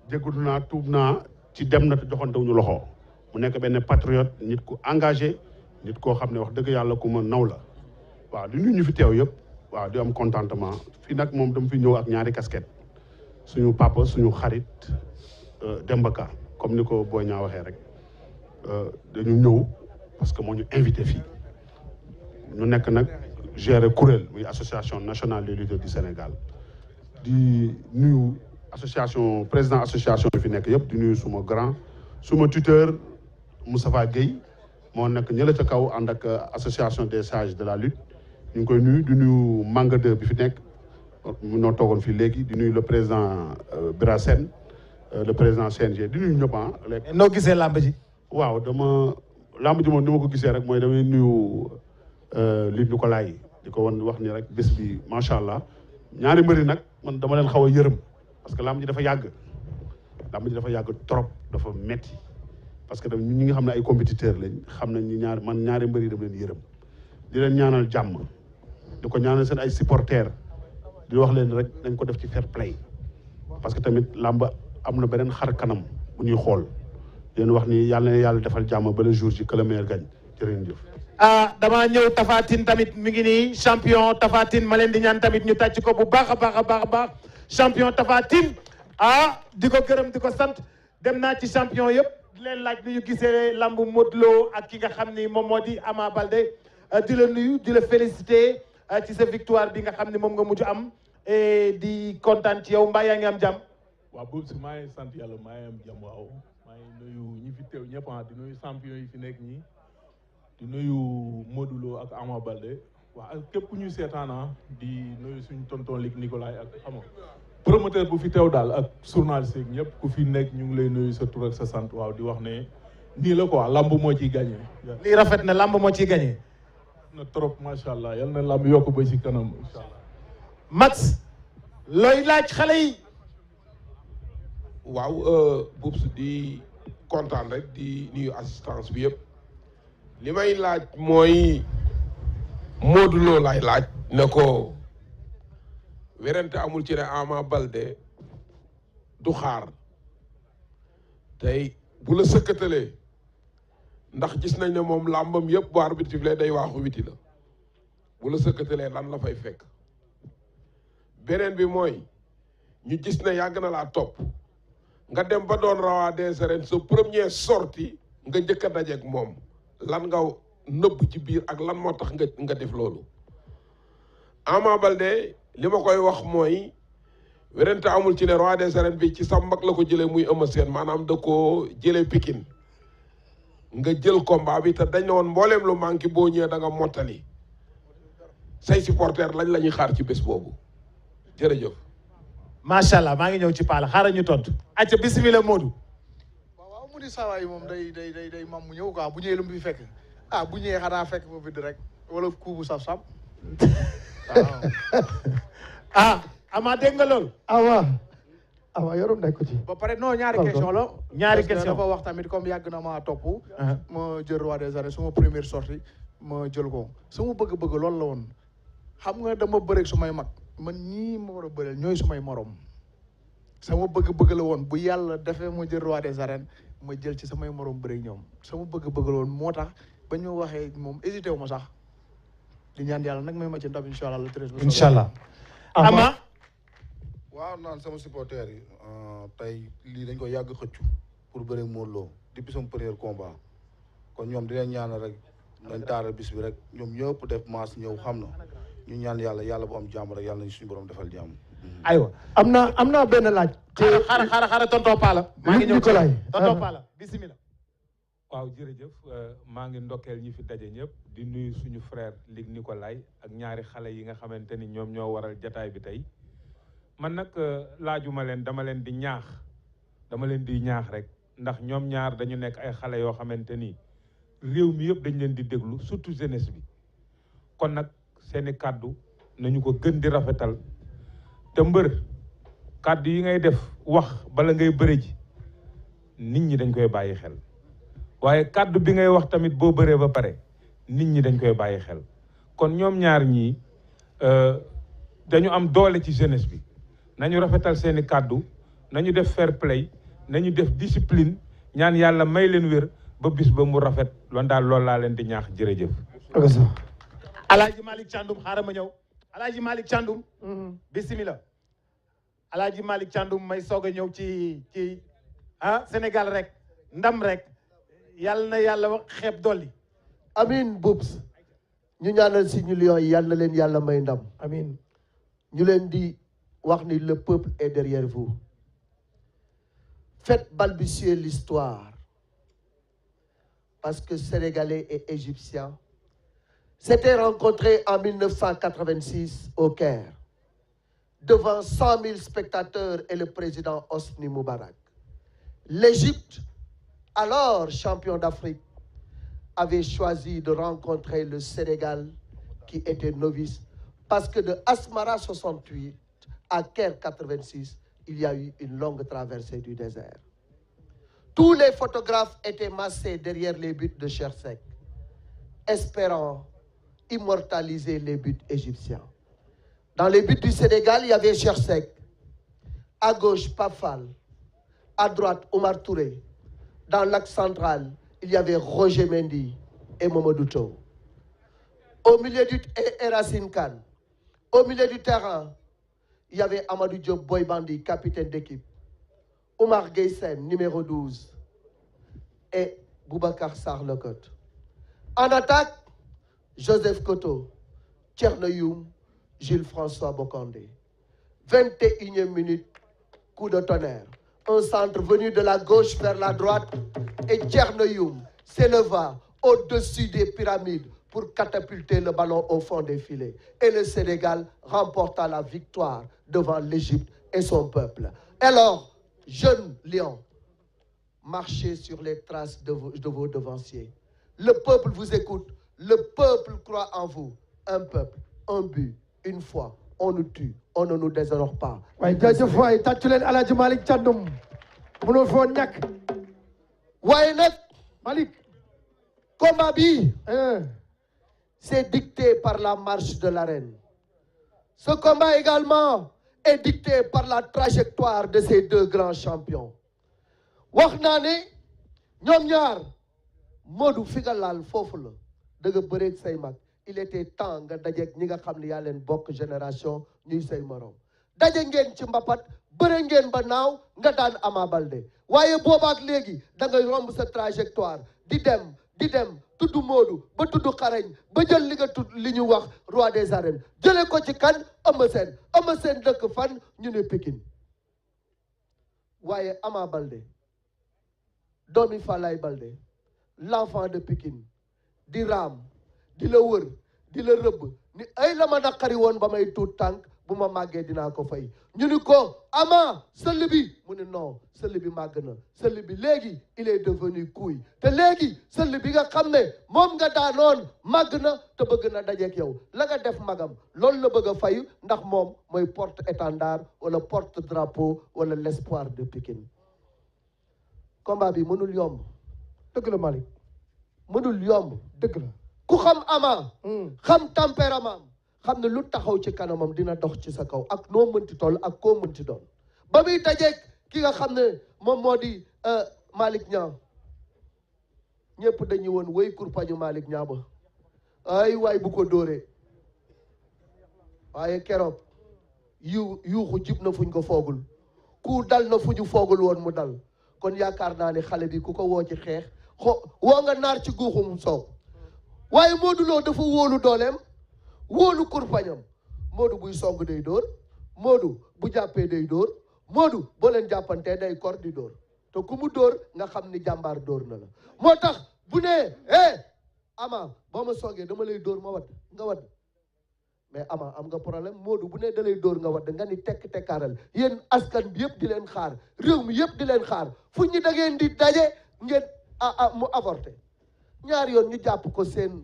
jégalu naa tuub naa ci dem na te joxantewuñu loxo mu nekk benn patriote nit ku engagé nit koo xam ne wax dëgg yàlla ku ma naw la waaw di nuyu ñu fi teew yëpp waaw di am contentement fii nag moom dama fi ñëw ak ñaari casquette suñu papa suñu xarit Demba Ka comme ni ko Boy Niang waxee rek dañu ñëw parce que moo ñu invité fii ñu nekk nag gérer kuréel muy association nationale des lutteurs du Sénégal di nuyu président association bi fi nekk yëpp di nuyu suma tuteur Moustapha Gueye moo nekk ñëla ca kaw ànd ak association des sages de la lutte ñu ngi koy nuyu di nuyu Manga 2 bi fi nekk mu noo toogoon fii léegi di nuyu le président Bira Sène le président CNG di nuyu ñëpp noo gisee làmb ji waaw làmb ji moom ni ma ko gisee rek mooy damay nuyu Luc Nicolaï di ko wax ni rek bés bi macha allah ñaari mbëri nag man dama leen xaw a yërëm parce que làmb ji dafa yàgg trop dafa metti parce que ñi nga xam ne ay compétiteurs lañ xam nañ ni ñaari mbëri dama leen yërëm di leen ñaanal jàmm di ko ñaanal seen ay supporters di wax leen rek dañ ko def ci fair play parce que tamit làmb am na beneen xar kanam bu ñuy xool di leen wax ni yàlla na yàlla defal jàmm ba le jour ji que le meilleur gagne jërëjëf. damaa ñëw Tapha Tine tamit mi ngi nii champion Tapha Tine ma leen di ñaan tamit ñu tàcc ko bu baax a baax champion Tapha Tine di ko gërëm di ko sant dem naa ci champion yëpp di leen laaj nu ñu gisee lambu Modou Lo ak ki nga xam ni moom moo di Ama Baldé di la nuyu di la féliciter ci sa victoire bi nga xam ni moom nga mujj am di kontaan ci yow mbaa yaa ngi am jàmm. waaw boobu si maa ngi sant yàlla maa ngi am jàmm waaw maa ngi nuyu ñi fi teew ñëpp di nuyu champion yi fi nekk ñi di nuyu Modou Lo ak Ama Baldé waaw ak képp ku ñuy seetaana di nuyu suñu tonton Luc Nicolaï ak xam nga promoteur bu fi teew daal ak journaliste yi ñëpp ku fi nekk ñu ngi lay nuyu sa tur ak sa sant waaw di wax ne nii la quoi lamb moo ciy gagné. lii rafet na lamb moo ciy gagné. na trop macha allah yal na lamb yokk ba ci kanam incha allah. Max looy laaj xale yi. waaw Boubs di kontaan rek di nuyu assistance bi yëpp li may laaj mooy Modou Lo laay laaj ne ko werante amul ci ne Ama Baldé du xaar tey bu la sëkkatalee ndax gis nañ ne moom làmbam yëpp bu arbitre sifflé day waaxu witi la bu la sëkkatalee lan la fay fekk beneen bi mooy ñu gis ne yàgg na laa topp nga dem ba doon roi des arènes sa première sortie nga njëkk a dajeek moom lan nga nëbb ci biir ak lan moo tax nga def loolu Ama Baldé li ma koy wax mooy werante amul ci ne roi des arènes bi ci sa mag la ko jëlee muy Eumeu Sène maanaam da koo jëlee Pikine nga jël combat bi te dañ ne woon mbooleem lu manqué boo ñëwee da nga mottali say supporters lañ la ñuy xaar ci bés boobu jërëjëf. macha allah maa ngi ñëw ci Palla xaaral ñu tontu. acca bisimilah Modou. waaw mu di saawaay yi moom day mam mu ñëw quoi bu ñëwee lu mu fi fekk bu ñëwee xanaa fekk mu bidd rek wala kuubu saf-saf. Ama dégg nga loolu. awa yorum nekk ko ci. ba pare non ñaari question la. ñaari question dafa wax tamit comme yàgg na maa topp. ma jël roi des arènes suma première sortie ma jël ko sama bëgg-bëgg loolu la woon xam nga dama bëreeg sumay mag man ñii ma war a bëreel ñooy sumay morom sama bëgg-bëgg la woon bu yàlla defee ma jël roi des arènes ma jël ci samay morom bëreeg ñoom sama bëgg-bëgg la woon moo tax ba ñu waxee moom hésité wu ma sax di ñaan yàlla nag may ma ci ndam incha allah le 13. incha allah Ama. waaw naan sama supporters yi tey lii dañ ko yàgg xëccu pour bëre Modou Lo depuis sama premier combat kon ñoom di leen ñaanal rek nañ taaral bis bi rek ñoom ñëpp def maas ñëw xam na ñu ñaan yàlla bu am jàmm rek yàlla nañ suñu borom defal jàmm. aywa am naa benn laaj. xaaral tonton Palla. maa ngi ñëw ci tonton Palla bisimilah. waaw jërëjëf maa ngi ndokkeel ñi fi daje ñëpp di nuyu suñu frère Luc Nicolaï ak ñaari xale yi nga xamante ni ñoom ñoo waral jataay bi tey man nag laajuma leen dama leen di ñaax rek ndax ñoom ñaar dañu nekk ay xale yoo xamante ni réew mi yëpp dañ leen di déglu surtout jeunesse bi kon nag seeni kàddu nañu ko gën di rafetal te mbër kàddu yi ngay def wax bala ngay bëre ji nit ñi dañ koy bàyyi xel waaye kàddu bi ngay wax tamit boo bëree ba pare nit ñi dañ koy bàyyi xel kon ñoom ñaar ñii dañu am doole ci jeunesse bi nañu rafetal seeni kàddu nañu def fair play nañu def discipline ñaan yàlla may leen wér ba bis ba mu rafet loolu daal loolu laa leen di ñaax jërëjëf. Alaaji Malick Thiandoum xaaral ma ñëw Alaaji Malick Thiandoum. bisimilah. Alaaji Malick Thiandoum may soog a ñëw ci Sénégal rek ndam rek yàlla na yàlla xeeb dolli. amiin Boubs ñu ñaanal si ñu Lions yi yàlla na leen yàlla may ndam. amiin ñu leen di wax ni le peuple est derrière vous. Faites balbutier l'histoire parce que Sénégalais et Égyptiens s'étaient rencontrés en 1986 au Caire devant 100 000 spectateurs et le président Hosni Moubarak. L'Égypte, alors champion d'Afrique, avait choisi de rencontrer le Sénégal qui était novice parce que de Asmara 68 à Caire 86, il y a eu une longue traversée du désert. Tous les photographes étaient massés derrière les buts de Cheikh Seck, espérant immortaliser les buts égyptiens. Dans les buts du Sénégal, il y avait Cheikh Seck. À gauche, Pafal. À droite, Omar Touré. Dans l'axe central, il y avait Roger Mendy et Mamadou Sow. Au milieu du Racine Kane. Au milieu du terrain, il y avait Amadou Diop Boy Bandi, capitaine d'équipe. Omar Gueysen, numéro 12. Et Boubacar Sarr-Lecotte. En attaque, Joseph Koto, Thierno Youm, Jules-François Bocandé. 21e minute, coup de tonnerre. Un centre venu de la gauche vers la droite et Thierno Youm s'éleva au-dessus des pyramides pour catapulter le ballon au fond des filets. Et le Sénégal remporta la victoire devant l'Égypte et son peuple. Alors, jeunes lions, marchez sur les traces de vos devanciers. Le peuple vous écoute, le peuple croit en vous. Un peuple, un but, une foi. On nous tue, on ne nous déshonore pas. waaye jaajëf waay tàccu leen El Hadj Malick Thiandoum mënoo foon ñàkk. waaye nag Malick. combat bi c'est dicté par la marche de l'arène. Ce combat également est dicté par la trajectoire de ces deux grands champions. wax naa ne ñoom ñaar Modou fi nga laal foofu la dëgg bëreeg say mag. Il était temps nga dajeeg ñi nga xam ne yaa leen bokk génération ñuy say morom daje ngeen ci mbapat bëre ngeen ba naaw nga daan Ama Baldé waaye boobaak léegi da ngay romb sa trajectoire di dem tudd Modou ba tudd xarañ ba jël li nga tudd li ñu wax roi des arènes jële ko ci kan Eumeu Sène dëkk fan ñu ne Pikine waaye Ama Baldé doomi Falaye Baldé l'enfant de Pikine di raam di la wër di la rëbb ni ay la ma naqari woon ba may tuut tànk bu ma màggee dinaa ko fay ñu ni ko Ama sëll bi mu ne non sëll bi màgg na sëll bi léegi il est devenu kuuy te léegi sëll bi nga xam ne moom nga daanoon màgg na te bëgg na dajeek yow la nga def magam loolu la bëgg a fayu ndax moom mooy porte étendard wala porte drapeau wala l'espoir de Pikine combat bi mënul yomb dëgg la Malick mënul yomb dëgg la ku xam Ama xam tempérament xam ne lu taxaw ci kanamam dina dox ci sa kaw ak noo mënti toll ak koo mënti doon ba muy dajeeg ki nga xam ne moom moo di Malick Niang ñëpp dañuy woon wéy kurpañu Malick Niang ba ay waay bu ko dóoree waaye keroog yuuxu jib na fuñ ko foogul ku dal na fu ñu foogul woon mu dal kon yaakaar naa ne xale bi ku ko woo ci xeex woo nga naar ci guuxum soow waaye Modou Lo dafa wóolu dooleem wóolu kurpañam Modou buy song day dóor Modou bu jàppee day dóor Modou boo leen jàppantee day kor di dóor te ku mu dóor nga xam ni jàmbaar dóor na la moo tax bu nee Ama boo ma songee dama lay dóor ma wadd nga wadd mais Ama am nga problème Modou bu nee da lay dóor nga wadd nga ni tekk tekkaaral yéen askan bi yëpp di leen xaar réew mi yëpp di leen xaar fu ñu da ngeen di daje ngeen mu avorté ñaar yoon ñu jàpp ko seen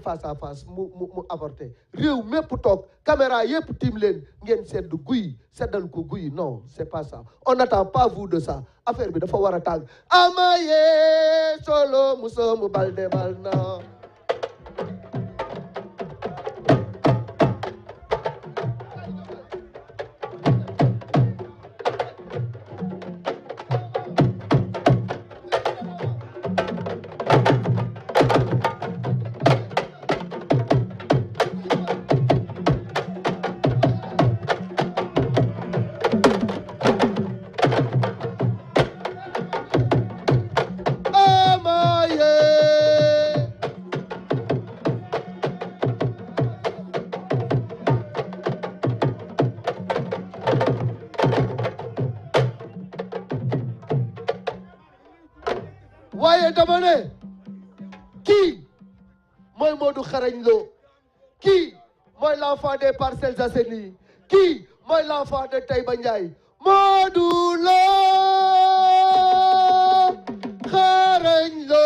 face à face mu avorté réew mépp toog caméra yëpp tiim leen ngeen sedd guy seddal ko guy non c'est pas ça on n'attend pas vous de ça affaire bi dafa war a tàng Ama ye solo muso mu balde bal na waaye dama ne kii mooy Modou Xarañ Lo kii mooy l'enfant des Parcelles Assainies kii mooy l'enfant de Taïba Ndiaye Modou Lo Xarañ Lo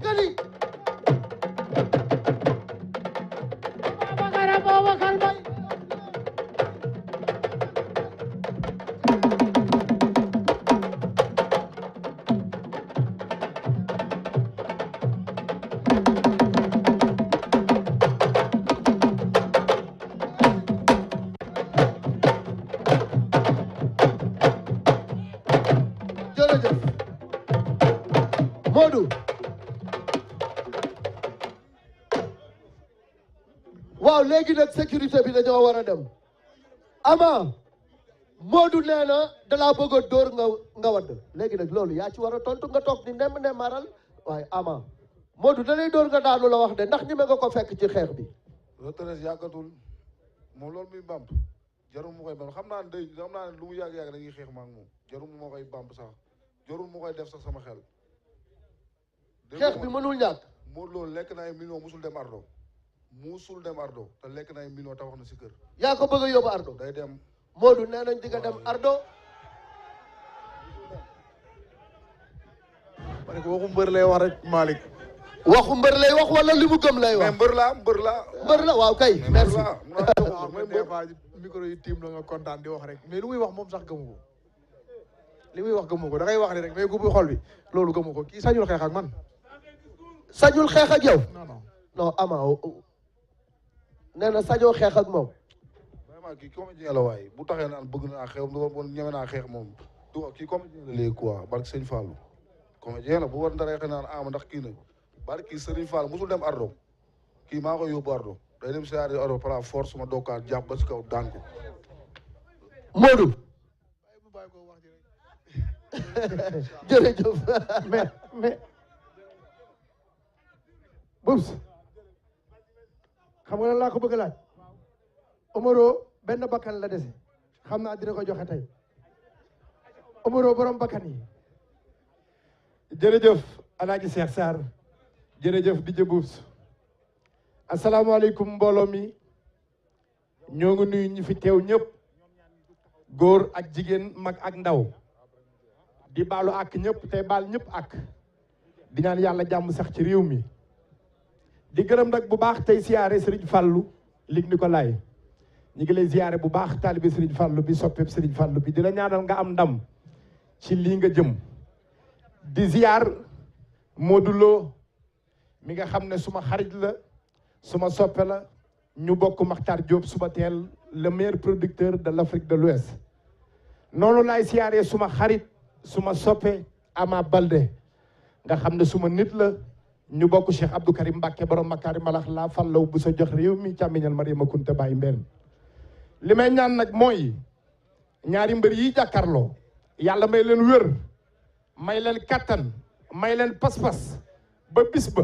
gani Babacar Mbaye Modou waaw léegi nag sécurité bi dañoo war a dem Ama Modou nee na dalaa bëgg a dóor nga wadd léegi nag loolu yaa ci war a tontu nga toog ni nem ne maral waaye Ama Modou da lay dóor nga daanu la wax de ndax ñi me nga ko fekk ci xeex bi retraite yàggatul moom loolu muy bamp jarul mu koy bamp xam naa ne lu mu yàgg-yàgg dañuy xeex ma ak moom jarul moo koy bamp sax jorul mu koy def sax sama xel. xeex bi mënul ñàkk. Modou Lo lekk na ay millions musul dem Ardo. musul dem Ardo te lekk na ay millions tabax na si kër. yaa ko bëgg a yóbbu Ardo. day dem. Modou nee nañ di nga dem Ardo. ma ne ko waxu mbër lay wax rek Malick. waxu mbër lay wax wala li mu gëm lay wax. mais mbër la mbër la waaw kay. merci. mais des fois micro yi tiim la nga kontaan di wax rek mais lu muy wax moom sax gëmu ko. li muy wax gëmu ko da ngay wax ni rek mais gu bu xol bi loolu gëmu ko kii sañul xeex ak man. sañul xeex ak yow. non non non Ama nee na sañoo xeex ak moom. vraiment kii comédien la waaye bu taxee naan bëgg naa xeex bu ñeme naa xeex moom du kii comédien la léegi quoi barke Sëñ Fallou comédien la bu war ndaree xe naan ama ndax kii na barke Sëriñ Fall musul dem Ardo kii maa koy yóbbu Ardo day dem siyaare Ardo par force ma dookaat jàpp ba si kaw daan ko. Modou. jërëjëf. mais Boubs xam nga lan laa ko bëgg a laaj Omaro benn bakkan la dese xam naa dina ko joxe tey Omaro borom bakkan yi. jërëjëf Alaaji Cheikh Sarr jërëjëf DJ Boubs asalaamaaleykum mbooloo mi ñoo ngi nuyu ñi fi teew ñëpp góor ak jigéen mag ak ndaw di baalu ak ñëpp tey baal ñëpp ak di ñaan yàlla jàmm sax ci réew mi di gërëm nag bu baax tey siyaare Serigne Fallou lig ni ko laay ñu ngi lay siyaare bu baax taalibe Serigne Fallou bi soppeeb Serigne Fallou bi di la ñaanal nga am ndam ci lii nga jëm di ziar Modou Lo mi nga xam ne suma xarit la suma soppe la ñu bokk Makhtar Diop suba teel le meilleur producteur de l'Afrique de l'Ouest noonu laay siyaaree suma xarit suma soppe Ama Balde nga xam ne suma nit la ñu bokk Cheikh Abdou Karim Mbacké borom Makarim Malax la fallaw bu sa jox réew mi càmmiñal Mariama Kunte Baye Mbène li may ñaan nag mooy ñaari mbër yi jàkkaarloo yàlla may leen wér may leen kattan may leen pas-pas ba bis ba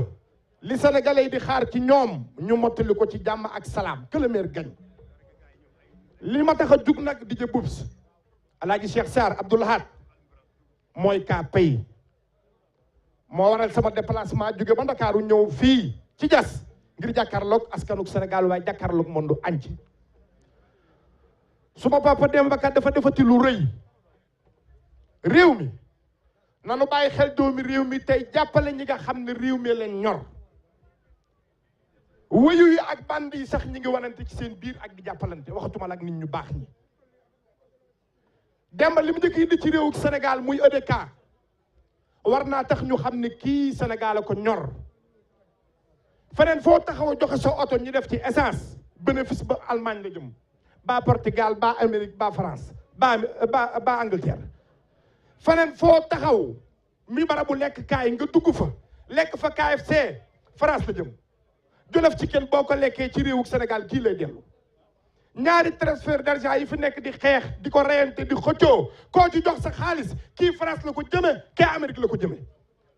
li sénégalais yi di xaar ci ñoom ñu mottali ko ci jàmm ak salaam que le meilleur gagne li ma tax a jug nag DJ Boubs Alaaji Cheikh Sarr Abdoul Ahad mooy kaa pay moo waral sama déplacement jóge ba Ndakaaru ñëw fii ci jas ngir jàkkaarloog askanuk Sénégal waaye jàkkaarloog monde entier suma papa Demba Ka dafa defati lu rëy réew mi nanu bàyyi xel doomi réew mi tey jàppale ñi nga xam ne réew mi leen ñor wëyu yi ak band yi sax ñi ngi wanante ci seen biir ak di jàppalante waxatuma la ak nit ñu baax ñi Demba li mu njëkk indi ci réewu Sénégal muy EDK war naa tax ñu xam ne kii Sénégal a ko ñor feneen foo taxaw joxe sa oto ñu def ci essence bénéfice ba Allemagne la jëm ba Portugal ba Amérique ba France ba Angleterre feneen foo taxaw mi barabu lekk kaay nga dugg fa lekk fa KFC France la jëm Jolof Chicken boo ko lekkee ci réewu Sénégal kii lay dellu ñaari transfert d'argent yi fi nekk di xeex di ko reyante di xëccoo koo ci jox sa xaalis kii France la ko jëme kii Amérique la ko jëme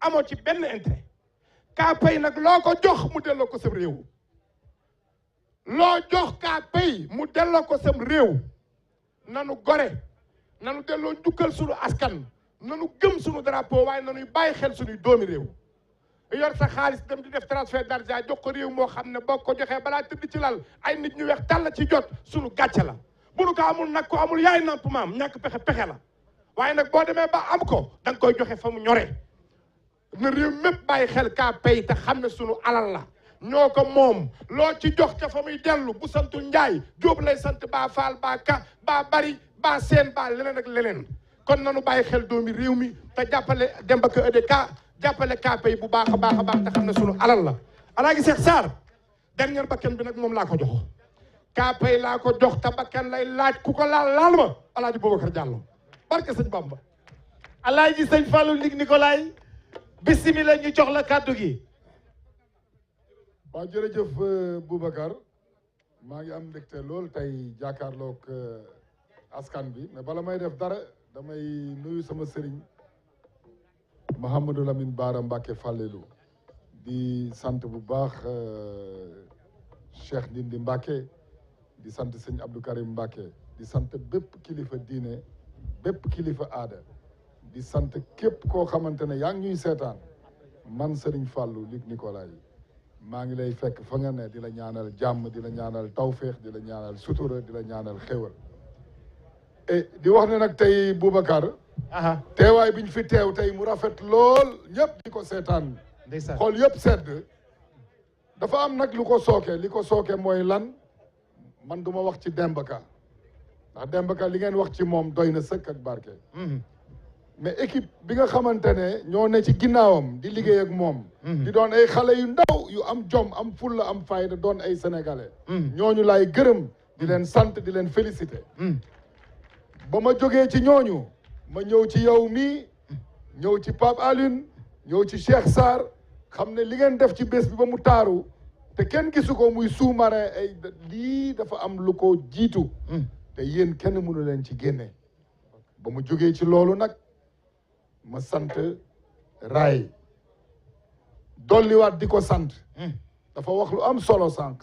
amoo ci benn intérêt kaa pay nag loo ko jox mu delloo ko sam réew loo jox kaa pay mu delloo ko sam réew nanu gore nanu delloo njukkal sunu askan nanu gëm sunu drapeau waaye nanuy bàyyi xel sunuy doomi réew yor sa xaalis dem di def transfert d'argent jox ko réew moo xam ne boo ko joxee balaa tëdd ci lal ay nit ñu weex tàll ci jot sunu gàcce la bu nu ko amul nag ko amul yaay namp maam ñàkk pexe la waaye nag boo demee ba am ko da nga koy joxe fa mu ñore na réew mépp bàyyi xel kaa pay te xam ne sunu alal la ñoo ko moom loo ci jox ca fa muy dellu bu santu Njaay Jóob lay sant baa Faal baa Ka baa Bari baa Seen baa leneen ak leneen kon nanu bàyyi xel doomi réew mi te jàppale Demba Ka EDK jàppale kaapay bu baax a baax a baax te xam ne sunu alal la Alaaji Cheikh Sarr dernier bakkan bi nag moom laa ko jox kaapay laa ko jox te bakkan lay laaj ku ko laal ma Alaaji Boubacar Diallo barke sëñ Bamba Alaaji sëñ Fallou Luc Nicolaï bismillah ñu jox la kàddu gi waaw jërëjëf Boubacar maa ngi am mbégte lool tey jàkkaarloog askan bi mais bala may def dara damay nuyu sama sëriñ Mouhamadou Lamine Bara Mbacké Fallelu di sant bu baax Cheikh Ndindi Mbacké di sant sëñ Abdou Karim Mbacké di sant bépp kilifa diine bépp kilifa aada di sant képp koo xamante ne yaa ngi ñuy seetaan man Serigne Fallou Luc Nicolaï maa ngi lay fekk fa nga ne di la ñaanal jàmm di la ñaanal tawféex di la ñaanal sutura di la ñaanal xéwal et di wax ne nag tey Boubacar teewaay bi ñu fi teew tey mu rafet lool ñëpp di ko seetaan xool yëpp sedd dafa am nag lu ko sooke li ko sooke mooy lan man duma wax ci Demba Ka ndax Demba Ka li ngeen wax ci moom doy na sëkk ak barke mais équipe bi nga xamante ne ñoo ne ci ginnaawam di liggéey ak moom di doon ay xale yu ndaw yu am jom am fulla am fayda doon ay sénégalais ñooñu laay gërëm di leen sant di leen féliciter ba ma jógee ci ñooñu ma ñëw ci yow mii ñëw ci Pape Alioune ñëw ci Cheikh Sarr xam ne li ngeen def ci bés bi ba mu taaru te kenn gisu ko muy sous-marin ay lii dafa am lu ko jiitu te yéen kenn mënu leen ci génne ba mu jógee ci loolu nag ma sant Raay dolliwaat di ko sant dafa wax lu am solo sànq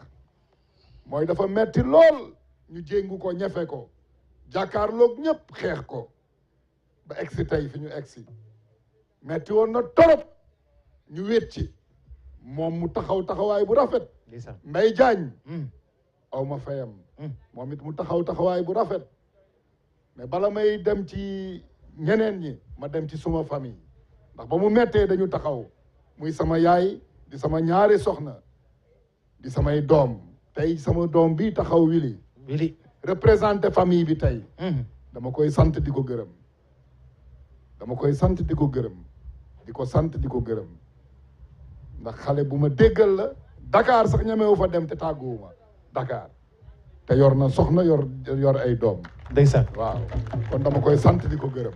mooy dafa metti lool ñu jéngu ko ñefe ko jàkkaarloog ñëpp xeex ko ba egsi tey fi ñu egsi metti woon na torop ñu wét ci moom mu taxawaay bu rafet Mbaye Diagne aw ma fayam moom it mu taxawaay bu rafet mais bala may dem ci ñeneen ñi ma dem ci suma famille ndax ba mu mettee dañu taxaw muy sama yaay di sama ñaari soxna di samay doom tey sama doom bi taxaw Wili représenté famille bi tey dama koy sant di ko gërëm dama koy sant di ko gërëm di ko sant di ko gërëm ndax xale bu ma déggal la Dakar sax ñemewu fa dem te tàgguwuma Dakar te yor na soxna yor ay doom ndeysaan waaw kon dama koy sant di ko gërëm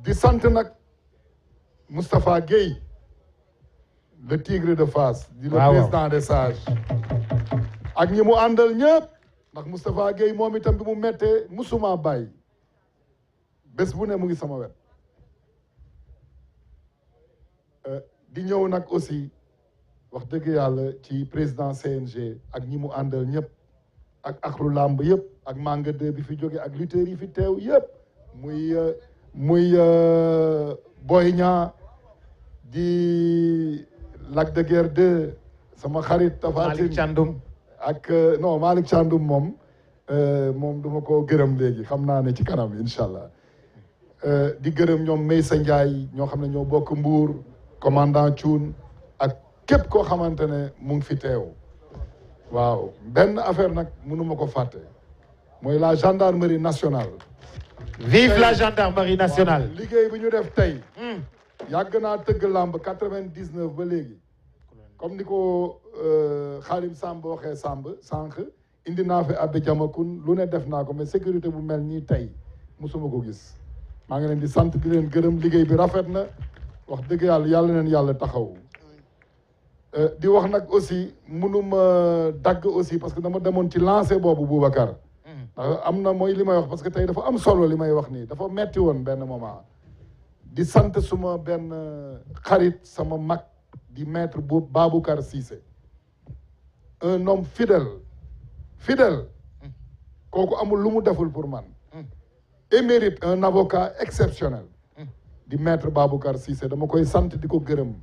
di sant nag Moustapha Guèye le tigre de Fass di le président des sages ak ñi mu àndal ñëpp ndax Moustapha Guèye moom itam bi mu mettee musuma bàyyi bés bu ne mu ngi sama wet di ñëw nag aussi wax dëgg yàlla ci président CNG ak ñi mu àndal ñëpp ak axlu làmb yëpp ak Manga 2 bi fi jóge ak lutteurs yi fi teew yëpp muy Boy Niang di Lac de Guerre 2 sama xarit Tapha Tine ak non Malick Thiandoum moom duma ko gërëm léegi xam naa ne ci kanam incha allah di gërëm ñoom Maysa Ndiaye ñoo xam ne ñoo bokk Mbour commandant Thioune ak képp koo xamante ne mu ngi fi teew waaw benn affaire nag mënuma ko fàtte mooy la gendarmerie nationale vive la gendarmerie nationale liggéey bi ñu def tey yàgg naa tëgg làmb 99 ba léegi comme ni ko Xaalim Samb waxee sànq indi naa fi Abbé Diamakhoune lu ne def naa ko mais sécurité bu mel nii tey musuma ko gis maa ngi leen di sant di leen gërëm liggéey bi rafet na wax dëgg yàlla leen yàlla taxaw di wax nag aussi mënuma dagg aussi parce que dama demoon ci lancé boobu Boubacar ndax am na mooy li may wax parce que tey dafa am solo li may wax nii dafa metti woon benn moment di sant suma benn xarit sama mag di maître Baboucar Cissé un homme fidèle kooku amul lu mu deful pour man émérite un avocat exceptionnel di maître Baboucar Cissé dama koy sant di ko gërëm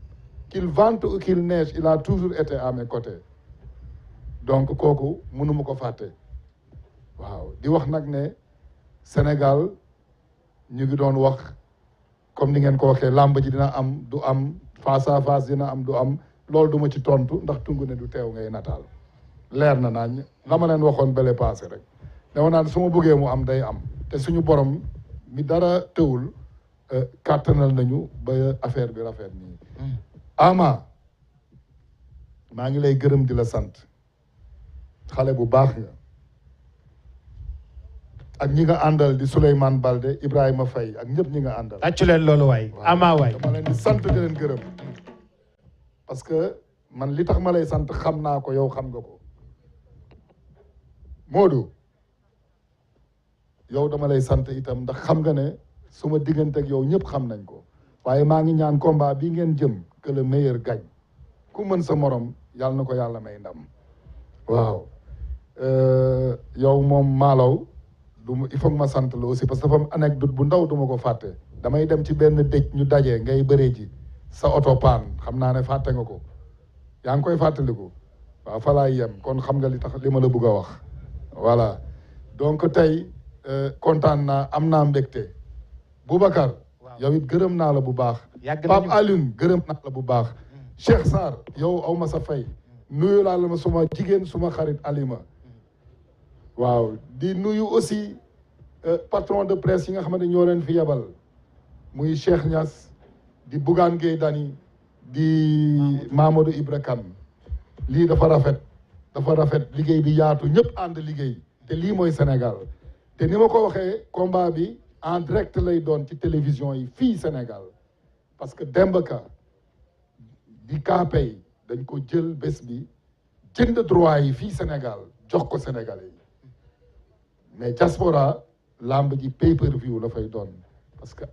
qu'il vente ou qu'il neige il a toujours été à mes côtés donc kooku mënuma ko fàtte waaw di wax nag ne Sénégal ñu ngi doon wax comme ni ngeen ko waxee làmb ji dina am du am face à face dina am du am loolu duma ci tontu ndax tungu ne du teew ngay nataal leer na nañ la ma leen waxoon bële passé rek dama naan su ma bëggee mu am day am te suñu borom mi dara tëwul kàttanal nañu ba affaire bi rafet nii Ama maa ngi lay gërëm di la sant xale bu baax nga ak ñi nga àndal di Souleymane Balde Ibrahima Faye ak ñëpp ñi nga àndal tàccu leen loolu waay Ama waay dama leen di sant di leen gërëm parce que man li tax ma lay sant xam naa ko yow xam nga ko Modou yow dama lay sant itam ndax xam nga ne suma diggante ak yow ñëpp xam nañ ko waaye maa ngi ñaan combat bi ngeen jëm que le meilleur gagne ku mën sa morom yàlla na ko yàlla may ndam waaw yow moom Malaw il faut que ma sant la aussi parce que dafa am anecdote bu ndaw duma ko fàtte damay dem ci benn dëj ñu daje ngay bëree ji sa oto paan xam naa ne fàtte nga ko yaa ngi koy fàttaliku waaw fa laay yem kon xam nga li tax li ma la bëgg a wax voilà donc tey kontaan naa am naa mbégte Boubacar yow it gërëm naa la bu baax Pape Alioune gërëm naa la bu baax Cheikh Sarr yow aw ma sa fay nuyu laa la ma suma jigéen suma xarit Alima waaw di nuyu aussi patron de presse yi nga xamante ñoo leen fi yebal muy Cheikh Niass di Bougane Gueye Dany di Mamadou Ibra Kane lii dafa rafet liggéey bi yaatu ñëpp ànd liggéey te lii mooy Sénégal te ni ma ko waxee combat bi en direct lay doon ci télévision yi fii Sénégal parce que Demba Ka di Kaapay dañ ko jël bés bi jënd droit yi fii Sénégal jox ko Sénégalais yi mais diaspora lamb ji pay-per-view la fay doon parce que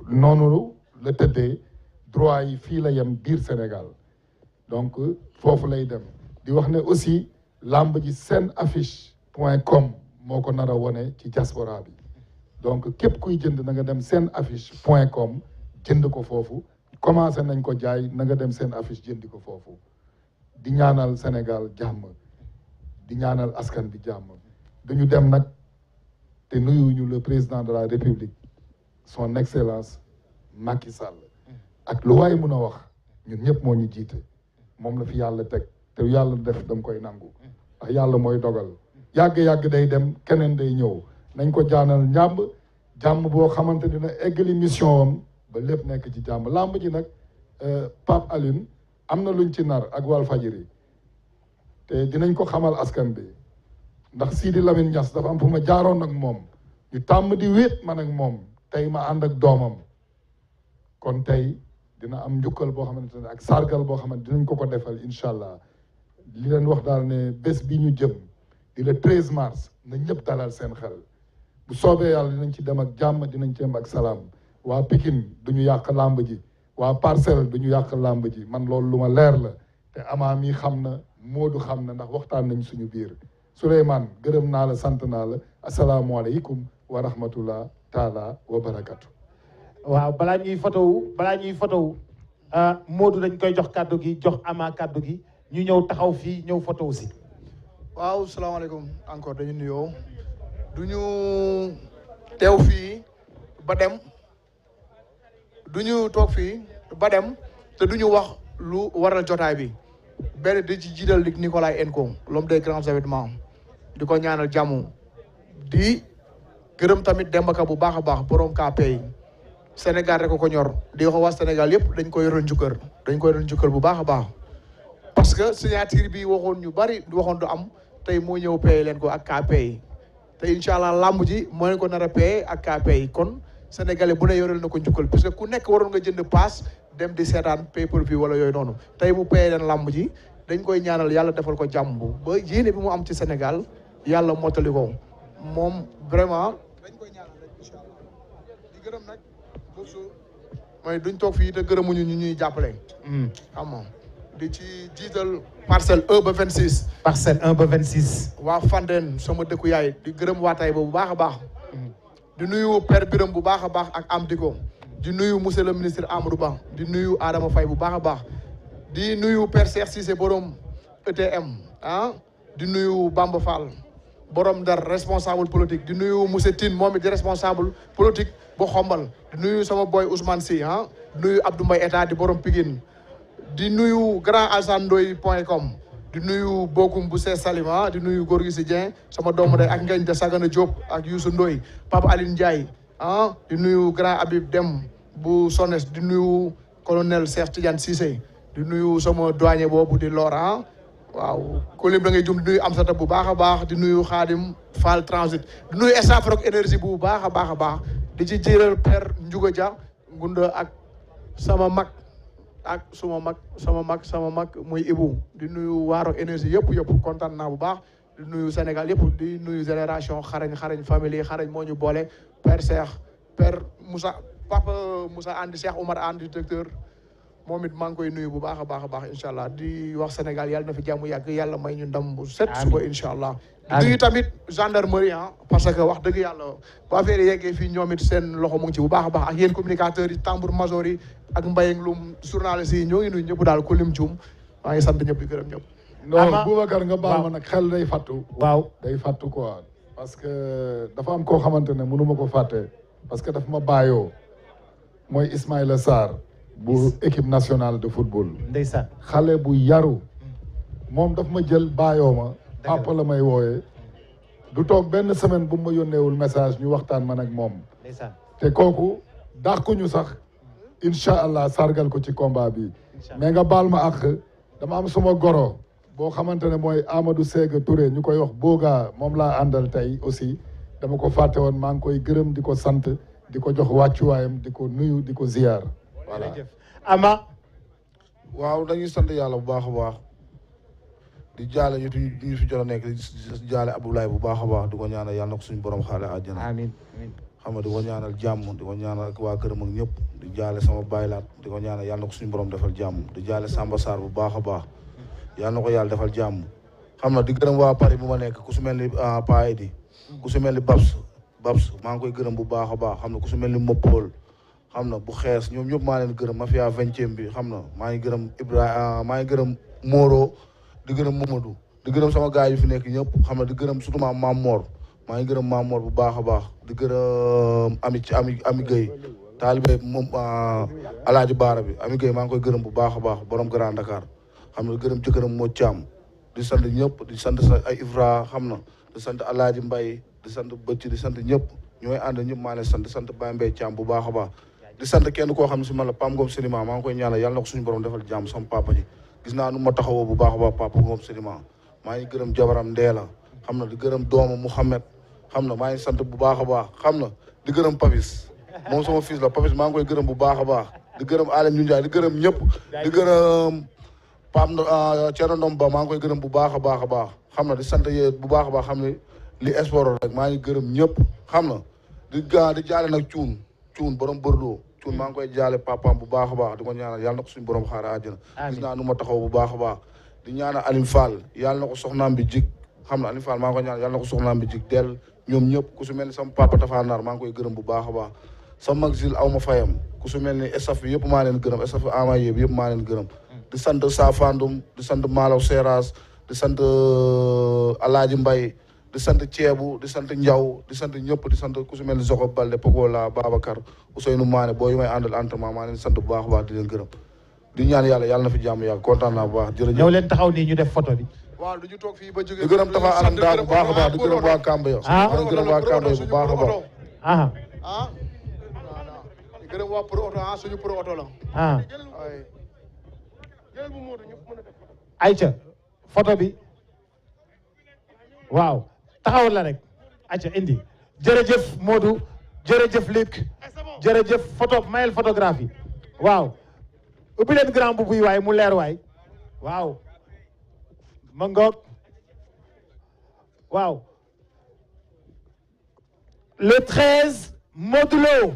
noonu la tëddee droit yi fii la yem biir Sénégal donc foofu lay dem di wax ne aussi lamb ji senaffiche.com moo ko nar a wone ci diaspora bi donc képp kuy jënd na nga dem senaffiche.com jënd ko foofu commencé nañ ko jaay na nga dem seen affiche jëndi ko foofu di ñaanal Sénégal jàmm di ñaanal askan bi jàmm duñu dem nag te nuyuñu le président de la République son excellence Macky Sall ak lu waay mun a wax ñun ñëpp moo ñu jiite moom la fi yàlla teg te yàlla def dam koy nangu ndax yàlla mooy dogal yàgg-yàgg day dem keneen day ñëw nañ ko jaanal jàmm boo xamante dina eggali mission am ba lépp nekk ci jàmm làmb ji nag Pape Alioune am na luñ ci nar ak Walfadjri te dinañ ko xamal askan bi ndax Sidi Lamine Niass dafa am fu ma jaaroon ak moom ñu tàmm di wéet man ak moom tey ma ànd ak doomam kon tey dina am njukkal boo xamante ne ak sargal boo xamante dinañ ko defal incha allah li leen wax daal ne bés bi ñu jëm di le 13 mars na ñëpp dalal seen xel bu soobee yàlla dinañ ci dem ak jàmm dinañ ci dem ak salaam waa Pikine duñu yàq làmb ji waa Parcelles duñu yàq làmb ji man loolu lu ma leer la te Ama mi xam na Modou xam na ndax waxtaan nañ suñu biir Souleymane gërëm naa la sant naa la asalaamualeykum wa rahmatullah taala wa barakatu waaw balaa ñuy photo Modou dañ koy jox kàddu gi jox Ama kàddu gi ñu ñëw taxaw fii ñëw photo aussi waaw salaamaaleykum encore dañu nuyoo duñu teew fii ba dem duñu toog fii ba dem te duñu wax lu waral jotaay bi benn di ci jiital Luc Nicolaï Enco l'homme des grands événements di ko ñaanal jàmm di gërëm tamit Demba Ka bu baax a baax borom KPay Sénégal rek ko ñor di wax waa Sénégal yëpp dañ koy yoral njukkal bu baax a baax parce que signature bi waxoon ñu bari waxoon du am tey moo ñëw paye leen ko ak KPay te incha allah làmb ji moo leen ko nar a paye ak KPay kon sénégalais bu ne yoral na ko njukkal parce que ku nekk waroon nga jënd paas dem di seetaan pay-per-view wala yooyu noonu tey mu paye leen làmb ji dañ koy ñaanal yàlla defal ko jàmm ba yéene bi mu am ci Sénégal yàlla mottali ko moom vraiment dañ koy ñaanal rek incha allah di gërëm nag boobu mooy duñ toog fii te gërëmuñu ñu ñuy jàppale xam nga di ci jiital parcelle 1 ba 26 parcelle 1 ba 26 waa Fandène sama dëkku yaay di gërëm waa Taïba bu baax a baax di nuyu père Biram bu baax a baax ak am diko di nuyu monsieur le ministre Amadou Ba di nuyu Adama Faye bu baax a baax di nuyu père Cheikh Cissé borom ETM di nuyu Bamba Fall borom Ndar responsable politique di nuyu monsieur Tine moom it di responsable politique bu xombal di nuyu sama boy Ousmane Sy di nuyu Abdou Mbaye état di borom Pikine di nuyu grand alsandoy.com di nuyu Bokum bu see Salima di nuyu Gorgui Sy Dieng sama doomu day ak Ngagne de Sagana Diop ak Youssou Ndoye Papa Aline Ndiaye di nuyu grand Habib Dem bu Sones di nuyu colonel Cheikh Tidiane Cissé di nuyu sama douanier boobu di Lora waaw kolim da ngay jum di nuyu Amsata bu baax a baax di nuyu Khadim Fall Transit di nuyu Estaf Rock énergie bu baax a baax di ci jiiral père Ndiouga Dia Ngunda ak sama mag ak sama mag muy Ibou di nuyu Waarok énergie yëpp kontaan naa bu baax di nuyu Sénégal yëpp di nuyu génération xarañ famille xarañ moo ñu boole père Cheikh père Moussa papa Moussa Andi Cheikh Oumar Andi directeur moom it maa ngi koy nuyu bu baax a baax incha allah di wax Sénégal yàlla na fi jàmm yàgg yàlla may ñu ndam bu set suba incha allah di nuyu tamit gendarmerie parce que wax dëgg yàlla bu affaire yi yeggee fii ñoom it seen loxo mu ngi ci bu baax a baax ak yéen communicateurs yi tambour major yi ak Mbayang Loum journalistes yi ñoo ngi nuyu ñëpp daal ku lim juum maa ngi sant ñëpp di gërëm ñëpp. non Boubacar nga baal ma nag xel day fàttu. waaw day fàttu quoi. parce que dafa am koo xamante ne mënu ma ko fàtte parce que daf ma bàyyoo mooy Ismaïla Sarr bu équipe nationale de football. ndeysaan xale bu yaru moom daf ma jël bàyyoo ma. papa la may wooyee. du toog benn semaine bu ma yónneewul message ñu waxtaan man ak moom. ndeysaan te kooku dàquñu sax incha allah sargal ko ci combat bi. mais nga baal ma ak dama am suma goro. boo xamante ne mooy Amadou Sega Touré ñu koy wax Boga moom laa àndal tey aussi dama ko fàtte woon maa ngi koy gërëm di ko sant di ko jox wàccuwaayam di ko nuyu di ko ziyaar. voilà Ama. waaw dañuy sant yàlla bu baax a baax di jaale ñu fi jot a nekk di jaale Abdoulaye bu baax a baax di ko ñaanal yàlla na ko suñu borom xaale àjjana. amiin xam nga di ko ñaanal jàmm di ko ñaanal ak waa këram ak ñëpp di jaale sama baylaat di ko ñaanal yàlla na ko suñu borom defal jàmm di jaale Samba Sarr bu baax a baax. yàlla na ko yàlla defal jàmm xam na di gërëm waa Paris bu ma nekk ku su mel ni Paye di ku su mel ni Babs maa ngi koy gërëm bu baax a baax xam na ku su mel ni Mopol xam na bu xees ñoom ñëpp maa leen gërëm mafia 20e bi xam na maa ngi gërëm Ibrahima maa ngi gërëm Moro di gërëm Mamadou di gërëm sama gars yi fi nekk ñëpp xam na di gërëm surtout Maam Mor maa ngi gërëm Maam Mor bu baax a baax di gërëm Ami Gueye taalibe moom Alaaji Baara bi Ami Gueye maa ngi koy gërëm bu baax a baax borom Grand Dakar xam na gërëm jëkkëram moo caam di sant ñëpp di sant sa ay Ifra xam na di sant Alaaji Mbay di sant Bëcc di sant ñëpp ñooy ànd ñëpp maa leen sant di sant Baye Mbay Caam bu baax a baax di sant kenn koo xam ne si man la Pam Ngom Sédima maa ngi koy ñaanal yàlla na ko suñu borom defal jàmm sama papa ji gis naa nu ma taxawoo bu baax a baax Papa Ngom Sédima maa ngi gërëm jabaram Ndeela xam na di gërëm doomam Mouhamed xam na maa ngi sant bu baax a baax xam na di gërëm Papis moom sama fils la Papis maa ngi koy gërëm bu baax a baax di gërëm Alem ñu Njaay di gërëm ñëpp di gërëm Pam Thierno Ndom Ba maa ngi koy gërëm bu baax a baax a baax xam na di sant yee bu baax a baax xam ne li sport rek maa ngi gërëm ñëpp xam na di jaale nag cuun borom Bordeaux cuun maa ngi koy jaale papaam bu baax a baax di ko ñaanal yàlla na ko suñu borom xaara àjjana gis naa nu ma taxaw bu baax a baax di ñaanal Alim Fall yàlla na ko soxnaam bi jig xam na Alim Fall maa ngi koy ñaanal yàlla na ko soxnaam bi jig del ñoom ñëpp ku su mel ni sama papa Tafa Nar maa ngi koy gërëm bu baax a baax sama mag Zil aw ma fayam ku su mel ni staff bi yëpp maa leen gërëm staff amaye bi yëpp maa leen gërëm di sant Safandum di sant Malaw Seras di sant Alaaji Mbay di sant Ceebu di sant Njaw di sant ñëpp di sant ku su mel ni Zoko Balde Pogola Babacar Ousseynou Mané boo yu may àndal entraînement maa leen sant bu baax a baax di leen gërëm di ñaan yàlla na fi jàmm yàgg kontaan naa bu baax jërëjëf ñëw leen taxaw nii ñu def photo bi waaw du ñu toog fii ba jógee di gërëm Tafa Alam Daa bu baax a baax di gërëm waa Kamba maa ngi gërëm waa Kamba bu baax a baax di gërëm waa Pro Auto suñu Pro Auto la ayca photo bi waaw taxawal la rek ayca indi jërëjëf Modou jërëjëf Luc jërëjëf photo mayel photographie waaw ubbi leen grand boubou yi waay mu leer waay waaw ma ngoog waaw le 13 Modou Lo